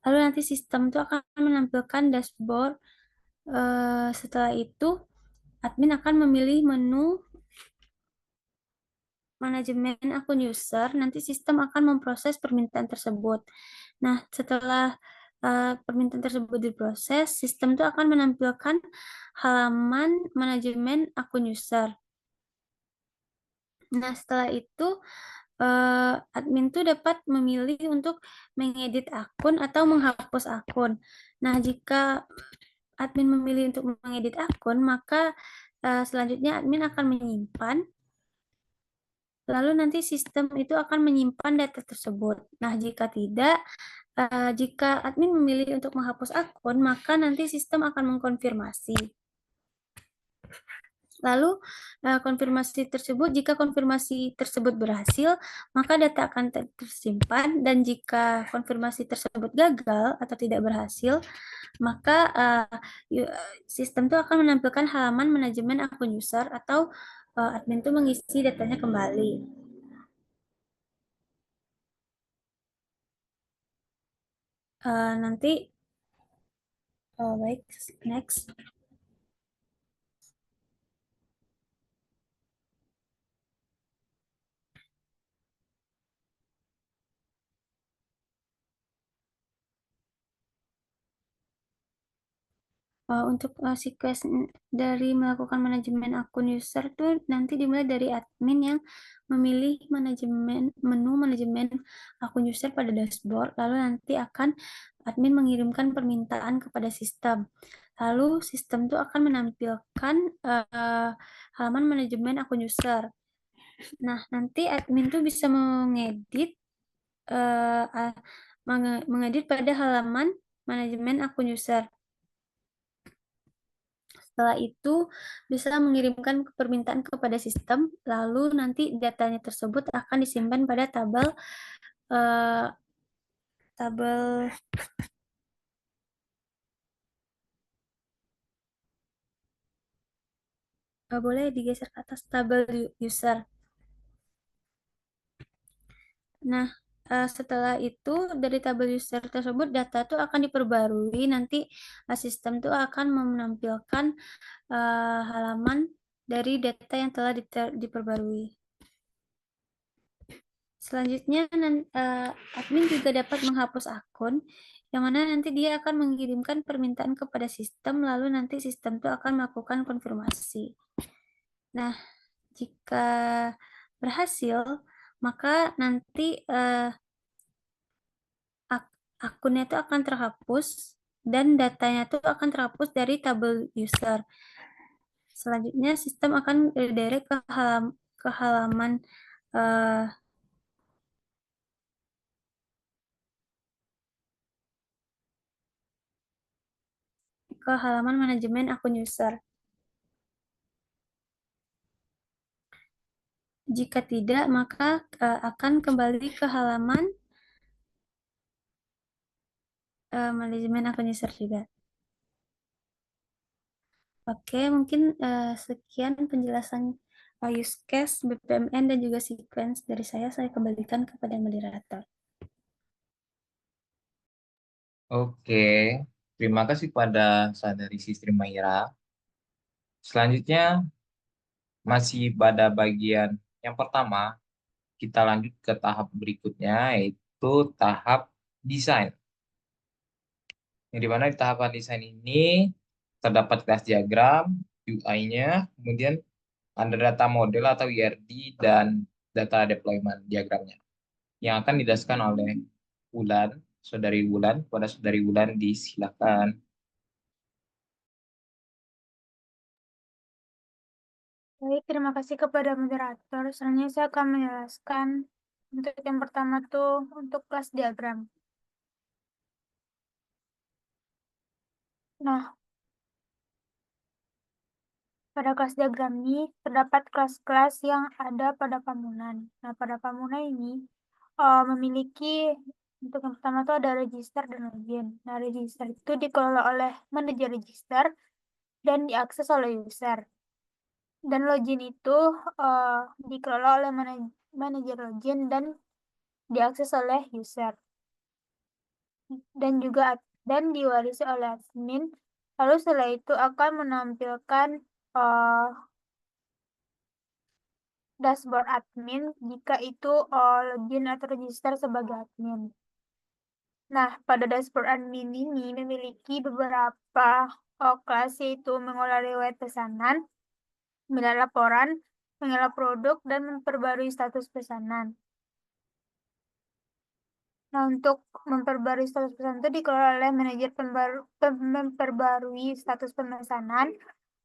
lalu nanti sistem tuh akan menampilkan dashboard. Setelah itu admin akan memilih menu manajemen akun user, nanti sistem akan memproses permintaan tersebut. Nah, setelah permintaan tersebut diproses, sistem itu akan menampilkan halaman manajemen akun user. Nah, setelah itu admin tuh dapat memilih untuk mengedit akun atau menghapus akun. Nah, jika admin memilih untuk mengedit akun, maka selanjutnya admin akan menyimpan, lalu nanti sistem itu akan menyimpan data tersebut. Nah, jika admin memilih untuk menghapus akun, maka nanti sistem akan mengkonfirmasi. Lalu jika konfirmasi tersebut berhasil, maka data akan tersimpan, dan jika konfirmasi tersebut gagal atau tidak berhasil, maka sistem itu akan menampilkan halaman manajemen akun user atau admin itu mengisi datanya kembali. Baik, next. Untuk sequence dari melakukan manajemen akun user tuh nanti dimulai dari admin yang memilih menu manajemen akun user pada dashboard, lalu nanti akan admin mengirimkan permintaan kepada sistem. Lalu sistem tuh akan menampilkan halaman manajemen akun user. Nah, nanti admin tuh bisa mengedit eh, ah, mengedit pada halaman manajemen akun user. Setelah itu bisa mengirimkan permintaan kepada sistem, lalu nanti datanya tersebut akan disimpan pada eh, tabel boleh digeser ke atas tabel user. Nah, setelah itu dari tabel user tersebut data tuh akan diperbarui. Nanti sistem tuh akan menampilkan halaman dari data yang telah diperbarui. Selanjutnya, admin juga dapat menghapus akun, yang mana nanti dia akan mengirimkan permintaan kepada sistem, lalu nanti sistem itu akan melakukan konfirmasi. Nah, jika berhasil, maka nanti akunnya itu akan terhapus dan datanya itu akan terhapus dari tabel user. Selanjutnya, sistem akan redirect ke halaman eh, manajemen akun user. Jika tidak, maka akan kembali ke halaman manajemen akun user juga. Oke, mungkin sekian penjelasan use case, BPMN, dan juga sequence dari saya. Saya kembalikan kepada moderator. Oke, terima kasih pada saudari Sistri Maira. Selanjutnya masih pada bagian yang pertama, kita lanjut ke tahap berikutnya, yaitu tahap desain. Yang dimana di tahapan desain ini terdapat kelas diagram, UI-nya, kemudian ada data model atau IRD, dan data deployment diagramnya. Yang akan dijelaskan oleh Wulan, Saudari Wulan. Pada Saudari Wulan disilakan. Baik, terima kasih kepada moderator. Selanjutnya saya akan menjelaskan untuk yang pertama tuh untuk kelas diagram. Nah, pada kelas diagram ini terdapat kelas-kelas yang ada pada pamunan. Nah, pada pamunan ini memiliki untuk yang pertama tuh ada register dan login. Nah, register itu dikelola oleh manajer register dan diakses oleh user. Dan login itu dikelola oleh manajer login dan diakses oleh user. Dan juga diwarisi oleh admin. Lalu setelah itu akan menampilkan dashboard admin jika itu login atau register sebagai admin. Nah, pada dashboard admin ini memiliki beberapa kelas, yaitu mengolah riwayat pesanan, melihat laporan, mengolah produk, dan memperbarui status pesanan. Nah, untuk memperbarui status pesanan itu dikelola oleh manajer memperbarui status pemesanan.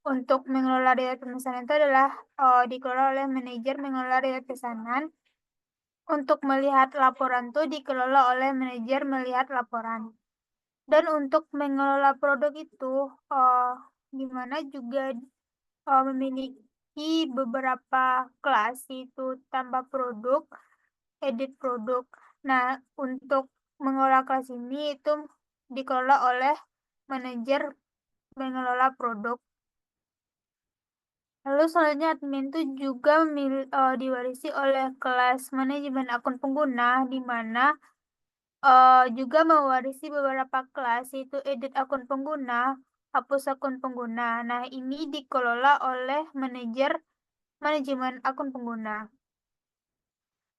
Untuk mengelola riwayat pemesanan itu adalah dikelola oleh manajer mengelola riwayat pesanan. Untuk melihat laporan itu dikelola oleh manajer melihat laporan. Dan untuk mengelola produk itu, di mana juga memiliki beberapa kelas, yaitu tambah produk, edit produk. Nah, untuk mengelola kelas ini itu dikelola oleh manajer mengelola produk. Lalu selanjutnya admin itu juga diwarisi oleh kelas manajemen akun pengguna, di mana juga mewarisi beberapa kelas, yaitu edit akun pengguna, hapus akun pengguna. Nah, ini dikelola oleh manajemen akun pengguna.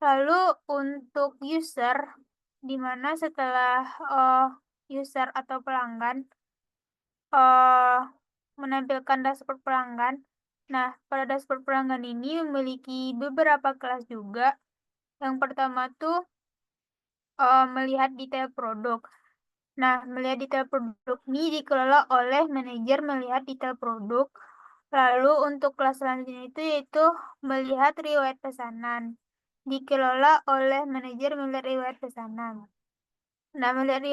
Lalu untuk user, di mana setelah user atau pelanggan menampilkan dashboard pelanggan. Nah, pada dashboard pelanggan ini memiliki beberapa kelas juga. Yang pertama tuh melihat detail produk. Nah, melihat detail produk ini dikelola oleh manajer melihat detail produk. Lalu untuk kelas selanjutnya itu yaitu melihat riwayat pesanan. Dikelola oleh manajer melihat riwayat pesanan. Nah, melihat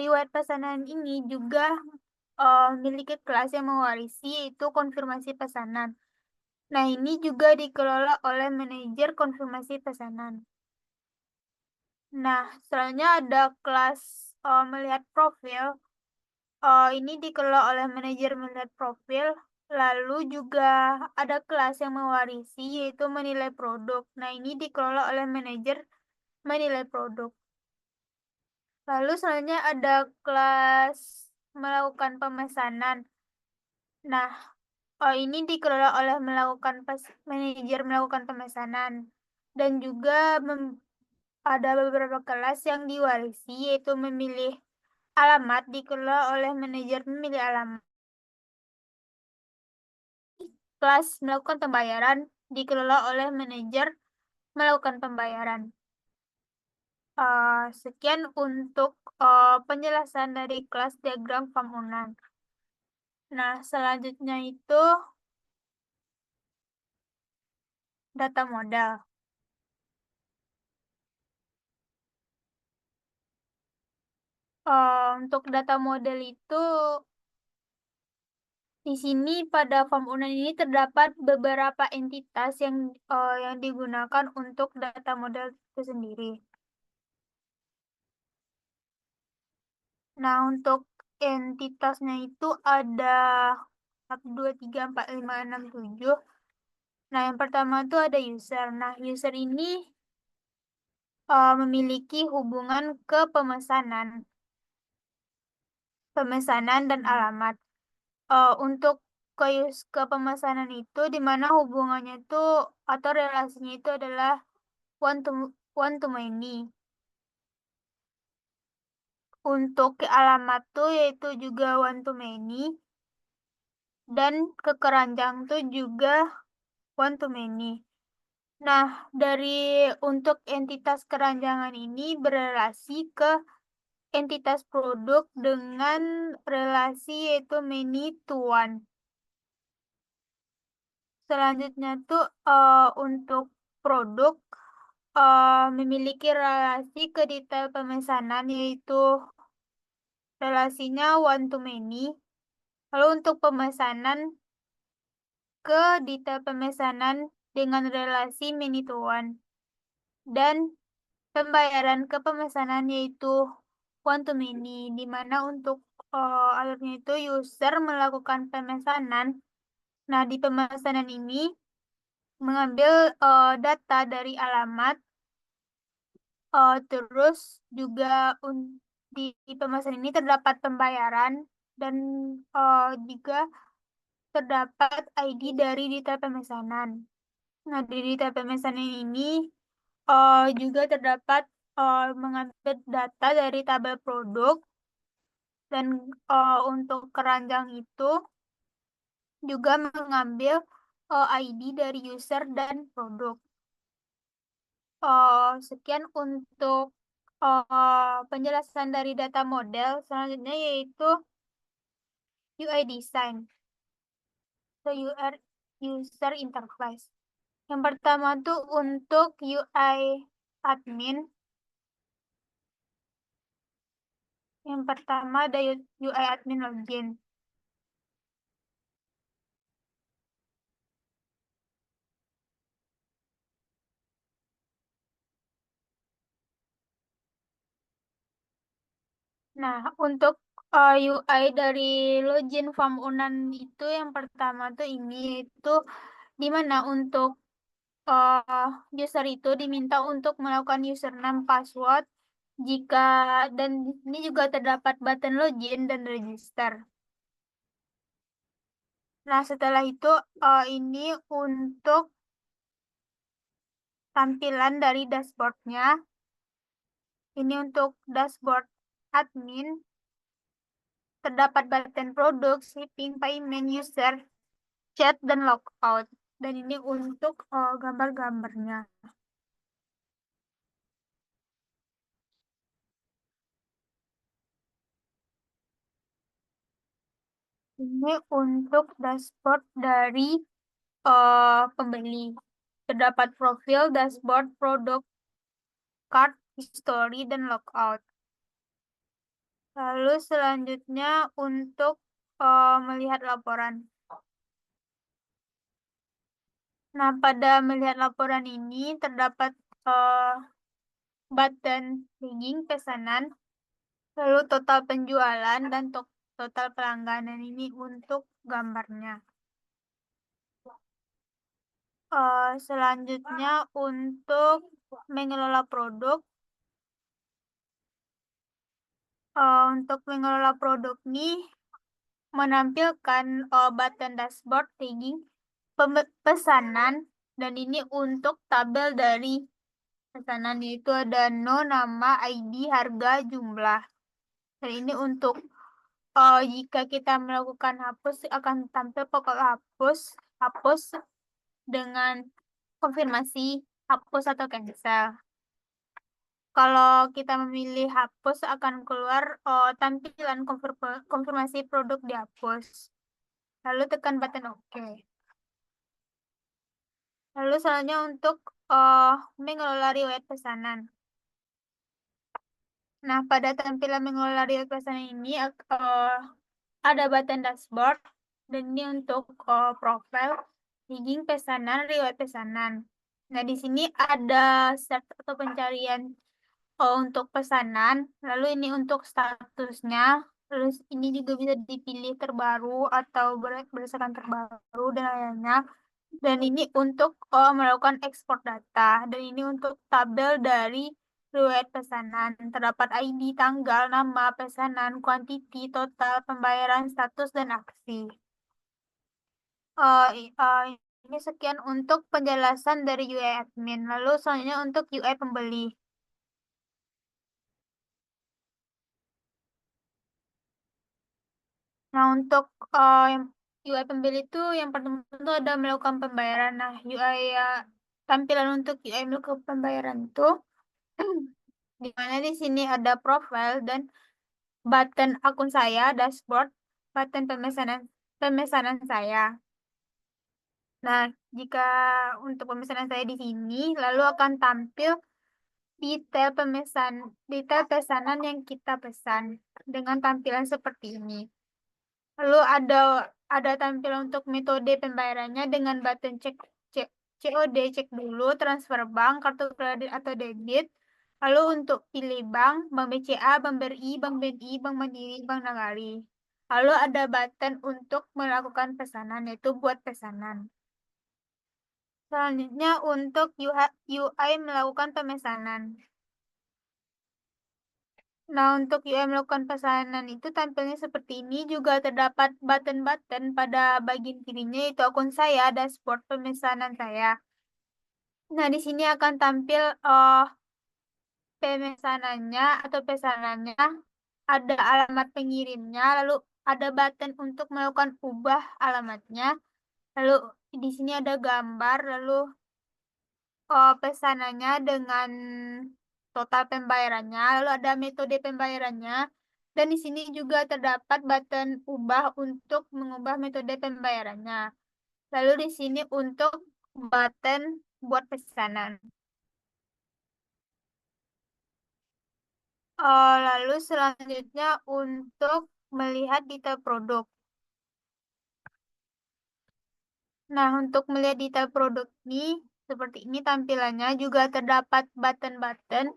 riwayat pesanan ini juga memiliki kelas yang mewarisi yaitu konfirmasi pesanan. Nah, ini juga dikelola oleh manajer konfirmasi pesanan. Nah, selanjutnya ada kelas melihat profil. Ini dikelola oleh manajer melihat profil. Lalu juga ada kelas yang mewarisi yaitu menilai produk. Nah, ini dikelola oleh manajer menilai produk. Lalu selanjutnya ada kelas melakukan pemesanan. Nah, ini dikelola oleh manajer melakukan pemesanan. Dan juga ada beberapa kelas yang diwarisi yaitu memilih alamat dikelola oleh manajer memilih alamat. Kelas melakukan pembayaran dikelola oleh manajer melakukan pembayaran. Sekian untuk penjelasan dari kelas diagram bangunan. Nah, selanjutnya itu data modal. Untuk data model itu di sini pada form unan ini terdapat beberapa entitas yang digunakan untuk data model itu sendiri. Nah, untuk entitasnya itu ada 1, 2, 3, 4, 5, 6, 7. Nah, yang pertama itu ada user. Nah, user ini memiliki hubungan ke pemesanan dan alamat. Untuk ke pemesanan itu di mana hubungannya itu atau relasinya itu adalah one to many. Untuk ke alamat tuh yaitu juga one to many dan ke keranjang tuh juga one to many. Nah, untuk entitas keranjangan ini berelasi ke entitas produk dengan relasi yaitu many to one. Selanjutnya tuh untuk produk memiliki relasi ke detail pemesanan yaitu relasinya one to many. Lalu untuk pemesanan ke detail pemesanan dengan relasi many to one. Dan pembayaran ke pemesanan yaitu one to many, di mana untuk alurnya itu user melakukan pemesanan. Nah, di pemesanan ini mengambil data dari alamat, terus juga di pemesanan ini terdapat pembayaran dan juga terdapat ID dari detail pemesanan. Nah, di detail pemesanan ini juga terdapat mengambil data dari tabel produk dan untuk keranjang itu juga mengambil ID dari user dan produk. Sekian untuk penjelasan dari data model. Selanjutnya yaitu UI design atau user interface. Yang pertama tuh untuk UI admin. Yang pertama ada UI admin login. Nah, untuk UI dari login form unan itu yang pertama tuh ini yaitu di mana untuk user itu diminta untuk melakukan username password dan ini juga terdapat button login dan register. Nah, setelah itu ini untuk tampilan dari dashboardnya. Ini untuk dashboard admin. terdapat button produk, shipping, payment, user, chat, dan logout. Dan ini untuk gambar-gambarnya. Ini untuk dashboard dari pembeli. Terdapat profil, dashboard, produk, cart, history, dan logout. Lalu selanjutnya untuk melihat laporan. Nah, pada melihat laporan ini terdapat button tagging pesanan, lalu total penjualan, dan total pelanggan. Dan ini untuk gambarnya. Selanjutnya untuk mengelola produk. Untuk mengelola produk ini menampilkan button dashboard tagging pesanan, dan ini untuk tabel dari pesanan, yaitu ada nama, ID, harga, jumlah. Dan ini untuk jika kita melakukan hapus akan tampil pokok hapus dengan konfirmasi hapus atau cancel. Kalau kita memilih hapus akan keluar tampilan konfirmasi produk dihapus. Lalu tekan button OK. Lalu selanjutnya untuk mengelola riwayat pesanan. Nah, pada tampilan mengelola riwayat pesanan ini ada button dashboard, dan ini untuk profil, tagging pesanan, riwayat pesanan. Nah, di sini ada search atau pencarian untuk pesanan, lalu ini untuk statusnya, terus ini juga bisa dipilih terbaru atau berdasarkan terbaru dan lainnya. Dan ini untuk melakukan ekspor data, dan ini untuk tabel dari riwayat pesanan. Terdapat ID, tanggal, nama, pesanan, kuantiti, total, pembayaran, status, dan aksi. Ini sekian untuk penjelasan dari UI admin. Lalu selanjutnya untuk UI pembeli. Nah, untuk UI pembeli itu yang pertama itu ada melakukan pembayaran. Nah, tampilan untuk UI melakukan pembayaran itu di mana di sini ada profile dan button akun saya, dashboard, button pemesanan saya. Nah, jika untuk pemesanan saya di sini, lalu akan tampil detail pesanan yang kita pesan dengan tampilan seperti ini. Lalu ada tampilan untuk metode pembayarannya dengan button COD, cek dulu, transfer bank, kartu kredit atau debit. Lalu untuk pilih bank BCA, bank BRI, bank BNI, bank Mandiri, bank Nagari. Lalu ada button untuk melakukan pesanan, yaitu buat pesanan. Selanjutnya untuk UI melakukan pemesanan. Nah, untuk UI melakukan pesanan itu tampilnya seperti ini. Juga terdapat button-button pada bagian kirinya, yaitu akun saya, dashboard pemesanan saya. Nah, di sini akan tampil pemesanannya atau pesanannya, ada alamat pengirimnya, lalu ada button untuk melakukan ubah alamatnya, lalu di sini ada gambar, lalu pesanannya dengan total pembayarannya, lalu ada metode pembayarannya, dan di sini juga terdapat button ubah untuk mengubah metode pembayarannya. Lalu di sini untuk button buat pesanan. Lalu selanjutnya untuk melihat detail produk. Nah, untuk melihat detail produk ini, seperti ini tampilannya. Juga terdapat button-button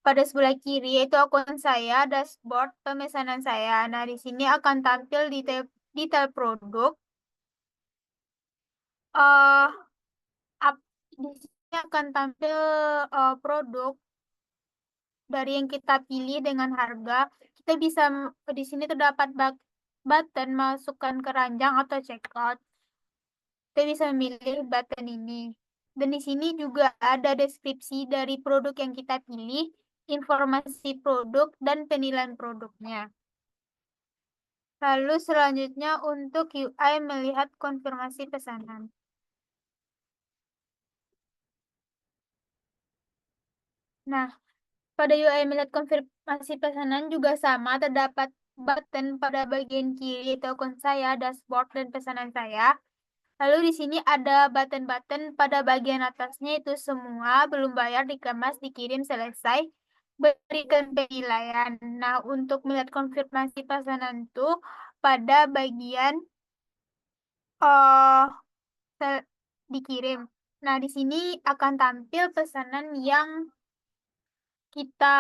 pada sebelah kiri, yaitu akun saya, dashboard, pemesanan saya. Nah, di sini akan tampil detail produk. Uh, di sini akan tampil produk dari yang kita pilih dengan harga. Kita bisa di sini terdapat button masukkan keranjang atau checkout. Kita bisa memilih button ini. Dan di sini juga ada deskripsi dari produk yang kita pilih, informasi produk, dan penilaian produknya. Lalu selanjutnya untuk UI melihat konfirmasi pesanan. Nah, pada UI melihat konfirmasi pesanan juga sama, terdapat button pada bagian kiri itu akun saya, dashboard, dan pesanan saya. Lalu di sini ada button-button pada bagian atasnya itu semua, belum bayar, dikemas, dikirim, selesai, berikan penilaian. Nah, untuk melihat konfirmasi pesanan itu pada bagian uh, dikirim. Nah, di sini akan tampil pesanan yang kita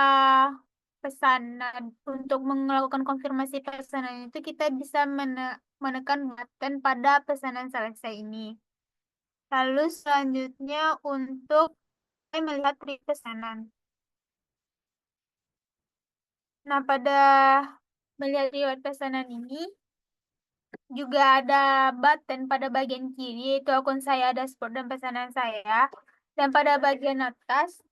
pesan. Nah, untuk melakukan konfirmasi pesanan itu kita bisa menekan button pada pesanan selesai ini. Lalu selanjutnya untuk melihat pesanan. Nah, pada melihat riwayat pesanan ini juga ada button pada bagian kiri, itu akun saya, dashboard, dan pesanan saya. Dan pada bagian atas,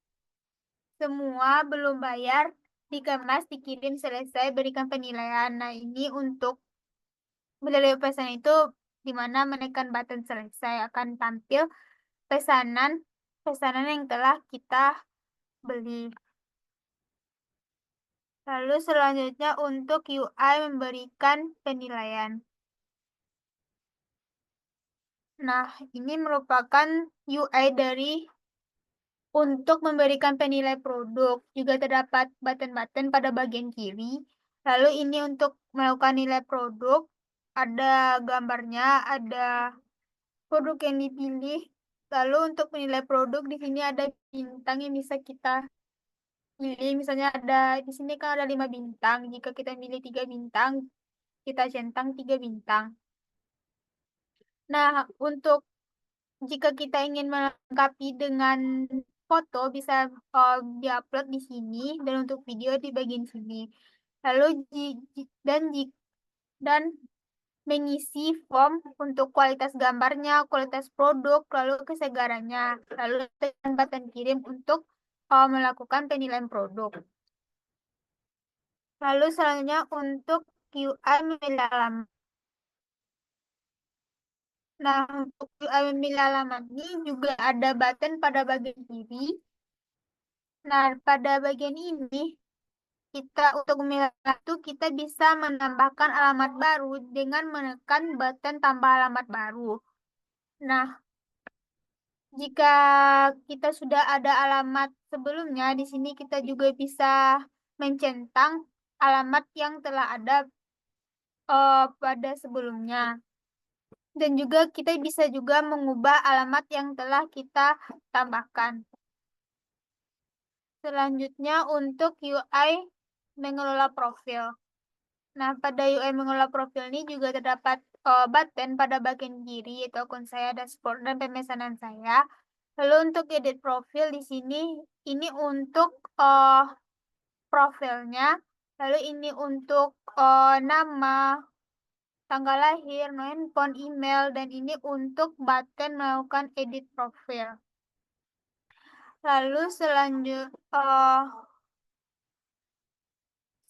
semua belum bayar, dikemas, dikirim, selesai, berikan penilaian. Nah, ini untuk melihat pesanan itu di mana menekan button selesai akan tampil pesanan yang telah kita beli. Lalu selanjutnya untuk UI memberikan penilaian. Nah, ini merupakan UI dari untuk memberikan penilai produk. Juga terdapat button-button pada bagian kiri. Lalu ini untuk melakukan nilai produk. Ada gambarnya, ada produk yang dipilih. Lalu untuk menilai produk di sini ada bintang yang bisa kita pilih. Misalnya di sini kan ada 5 bintang. Jika kita pilih 3 bintang, kita centang 3 bintang. Nah, untuk jika kita ingin melengkapi dengan foto, bisa diupload di sini, dan untuk video di bagian sini. Lalu dan mengisi form untuk kualitas gambarnya, kualitas produk, lalu kesegarannya, lalu tekan button kirim untuk melakukan penilaian produk. Lalu selanjutnya untuk UI memilih alamat. Nah, untuk UI memilih alamat ini juga ada button pada bagian kiri. Nah, pada bagian ini kita untuk memilih itu kita bisa menambahkan alamat baru dengan menekan button tambah alamat baru. Nah, jika kita sudah ada alamat sebelumnya, di sini kita juga bisa mencentang alamat yang telah ada pada sebelumnya. Dan juga kita bisa juga mengubah alamat yang telah kita tambahkan. Selanjutnya untuk UI mengelola profil. Nah, pada UI mengelola profil ini juga terdapat button pada bagian kiri, yaitu akun saya, dashboard, dan pemesanan saya. Lalu untuk edit profil di sini, ini untuk profilnya. Lalu ini untuk nama, tanggal lahir, handphone, email, dan ini untuk button melakukan edit profil. Lalu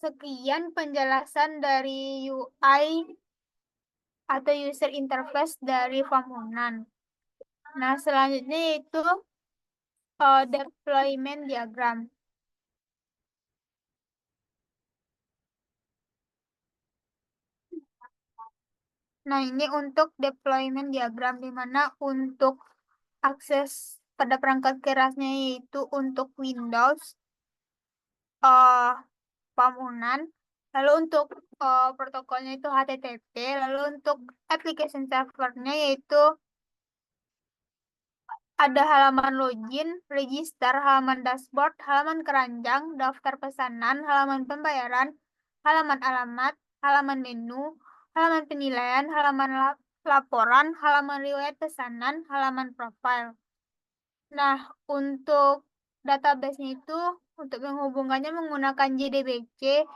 sekian penjelasan dari UI atau user interface dari Pamunan. Nah, selanjutnya itu deployment diagram. Nah, ini untuk deployment diagram, di mana untuk akses pada perangkat kerasnya yaitu untuk Windows Pamunan. Lalu untuk protokolnya itu HTTP. Lalu untuk application servernya yaitu ada halaman login, register, halaman dashboard, halaman keranjang, daftar pesanan, halaman pembayaran, halaman alamat, halaman menu, halaman penilaian, halaman laporan, halaman riwayat pesanan, halaman profile. Nah, untuk database-nya itu untuk menghubungkannya menggunakan JDBC,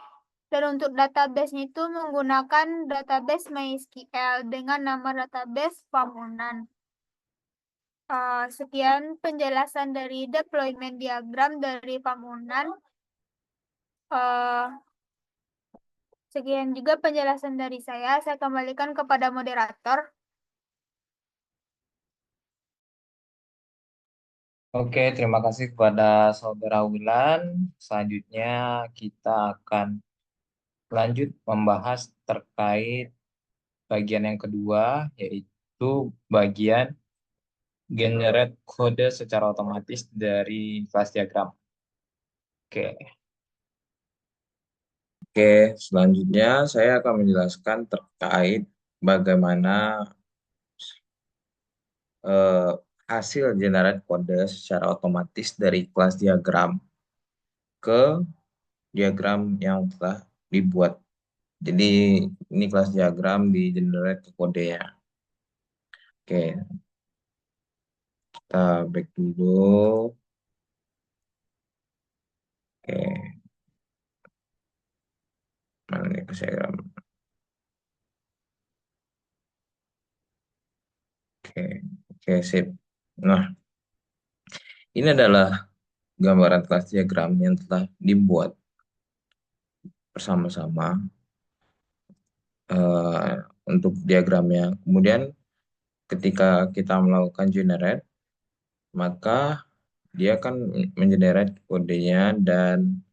dan untuk database-nya itu menggunakan database MySQL dengan nama database Pamunan. Sekian penjelasan dari deployment diagram dari Pamunan. Sekian juga penjelasan dari saya kembalikan kepada moderator. Oke, terima kasih kepada Saudara Wilan. Selanjutnya kita akan lanjut membahas terkait bagian yang kedua, yaitu bagian generate kode secara otomatis dari kelas diagram. Oke, selanjutnya saya akan menjelaskan terkait bagaimana eh, hasil generate kode secara otomatis dari kelas diagram ke diagram yang telah dibuat. Jadi ini kelas diagram di generate ke kodenya. Oke, kita back dulu. Oke, mana nih kelas diagram? Oke, oke, sip. Nah, ini adalah gambaran kelas diagram yang telah dibuat bersama-sama untuk diagramnya. Kemudian ketika kita melakukan generate, maka dia akan mengenerate kodenya dan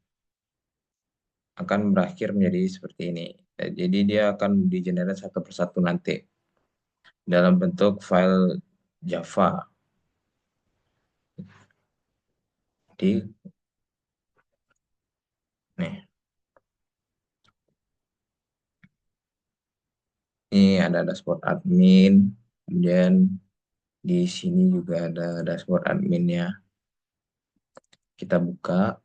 akan berakhir menjadi seperti ini. Jadi dia akan di-generate satu persatu nanti dalam bentuk file Java. Di nih, ini ada dashboard admin, kemudian di sini juga ada dashboard adminnya. Kita buka.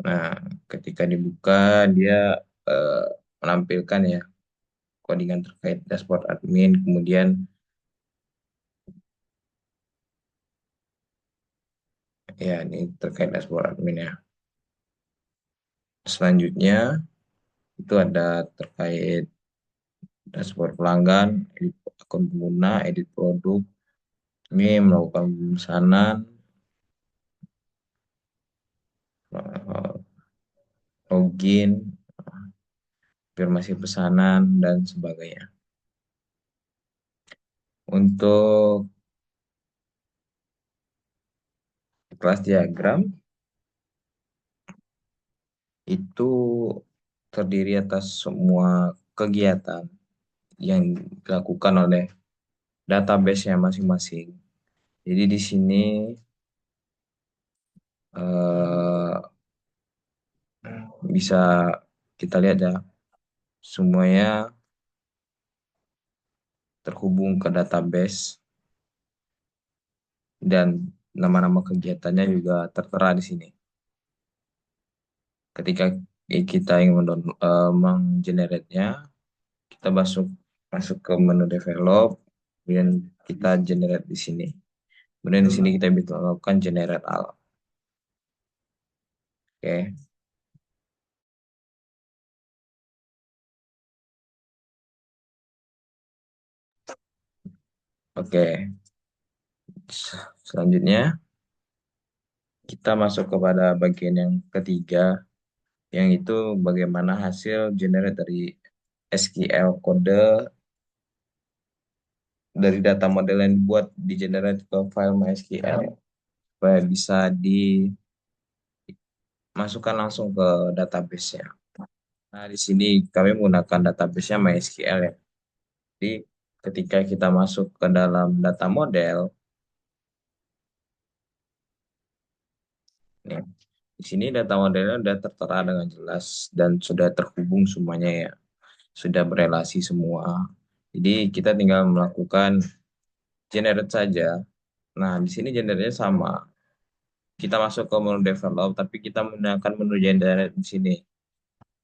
Nah, ketika dibuka dia eh, menampilkan ya codingan terkait dashboard admin, kemudian ya ini terkait dashboard admin ya. Selanjutnya itu ada terkait dashboard pelanggan, edit akun pengguna, edit produk, ini melakukan pemesanan, login, konfirmasi pesanan, dan sebagainya. Untuk kelas diagram itu terdiri atas semua kegiatan yang dilakukan oleh database-nya masing-masing. Jadi di sini bisa kita lihat ya, semuanya terhubung ke database dan nama-nama kegiatannya juga tertera di sini. Ketika kita ingin menggenerate-nya, kita masuk ke menu develop, kemudian kita generate di sini. Kemudian di sini kita bisa melakukan generate all. Oke. Oke. Selanjutnya kita masuk kepada bagian yang ketiga, yang itu bagaimana hasil generate dari SQL kode dari data model yang dibuat di generate ke file MySQL supaya bisa dimasukkan langsung ke database-nya. Nah, di sini kami menggunakan database-nya MySQL ya. Jadi ketika kita masuk ke dalam data model, nih, di sini data modelnya sudah tertera dengan jelas dan sudah terhubung semuanya ya, sudah berelasi semua. Jadi kita tinggal melakukan generate saja. Nah, di sini generate sama. Kita masuk ke menu develop, tapi kita menggunakan menu generate di sini.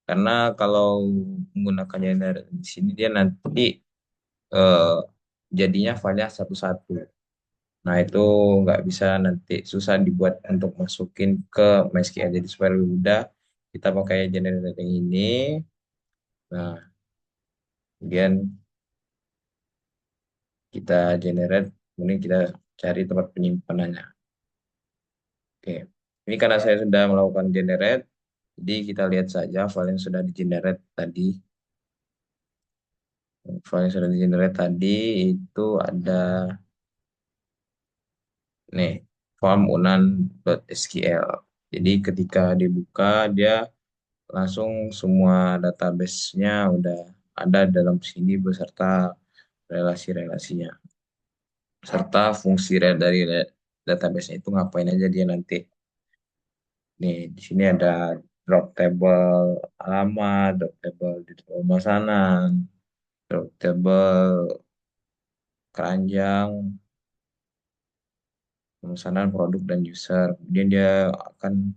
Karena kalau menggunakan generate di sini dia nanti eh, jadinya filenya satu-satu. Nah, itu nggak bisa, nanti susah dibuat untuk masukin ke MySQL. Jadi supaya lebih mudah, kita pakai generate yang ini. Nah, kemudian kita generate, kemudian kita cari tempat penyimpanannya. Oke. Ini karena saya sudah melakukan generate, jadi kita lihat saja file yang sudah di-generate tadi. File yang sudah di-generate tadi itu ada nih, form unan.sql. Jadi ketika dibuka, dia langsung semua database-nya udah ada dalam sini beserta relasi-relasinya. Serta fungsi dari database itu ngapain aja dia nanti. Nih, di sini ada drop table alamat, drop table di pemesanan, drop table keranjang, pemesanan produk dan user. Kemudian dia akan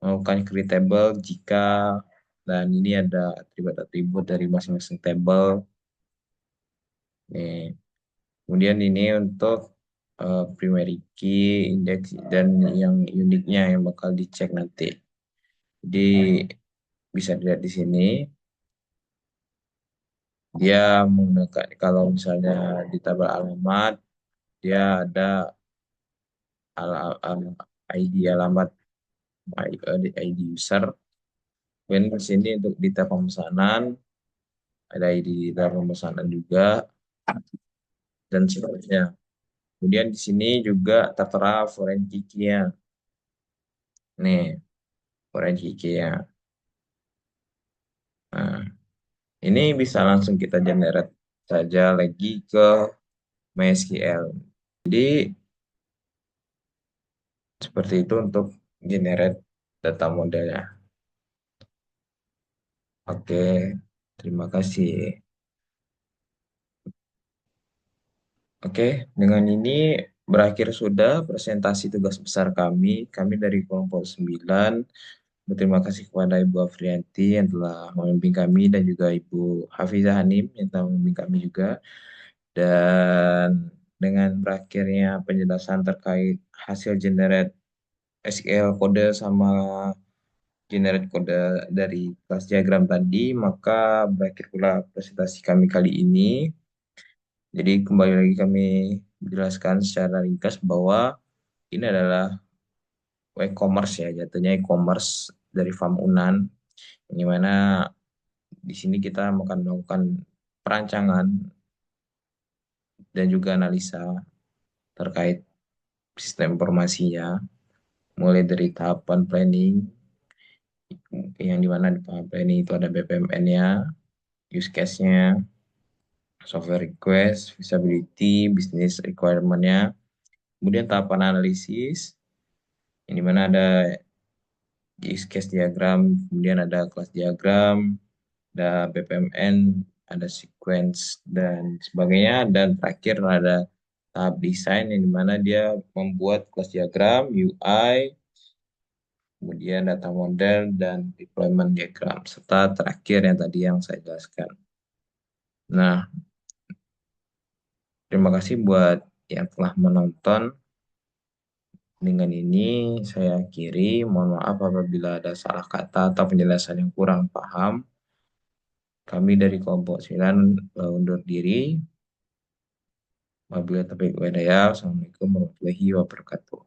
melakukan create table jika, dan ini ada atribut-atribut dari masing-masing table. Nih, kemudian ini untuk primary key, index, dan yang uniknya yang bakal dicek nanti. Jadi bisa dilihat di sini. Dia menggunakan, kalau misalnya di tabel alamat, dia ada ID alamat, ID user. Dan di sini untuk di tab pemesanan, ada ID di tab pemesanan juga, dan seterusnya. Kemudian di sini juga tertera foreign key-nya. Nih, foreign key-nya. Nah, ini bisa langsung kita generate saja lagi ke MySQL. Jadi, seperti itu untuk generate data modelnya. Oke, terima kasih. Oke, dengan ini berakhir sudah presentasi tugas besar kami. Kami dari kelompok 9. Berterima kasih kepada Ibu Afrianti yang telah membimbing kami dan juga Ibu Hafizah Hanim yang telah membimbing kami juga. Dan dengan berakhirnya penjelasan terkait hasil generate SQL kode sama generate kode dari kelas diagram tadi, maka berakhir pula presentasi kami kali ini. Jadi kembali lagi kami menjelaskan secara ringkas bahwa ini adalah e-commerce ya, jatuhnya e-commerce dari Farm Unan, di mana di sini kita akan melakukan perancangan dan juga analisa terkait sistem informasinya, mulai dari tahapan planning, yang dimana di tahapan planning itu ada BPMN-nya, use case-nya, software request, feasibility, business requirement-nya, kemudian tahapan analisis, yang dimana ada use case diagram, kemudian ada kelas diagram, ada BPMN, ada sequence, dan sebagainya. Dan terakhir ada tahap desain, yang dimana dia membuat kelas diagram, UI, kemudian data model, dan deployment diagram, serta terakhir yang tadi yang saya jelaskan. Nah, terima kasih buat yang telah menonton. Dengan ini saya akhiri. Mohon maaf apabila ada salah kata atau penjelasan yang kurang paham. Kami dari kelompok 9 undur diri. Wabillahi taufiq wal hidayah. Assalamualaikum warahmatullahi wabarakatuh.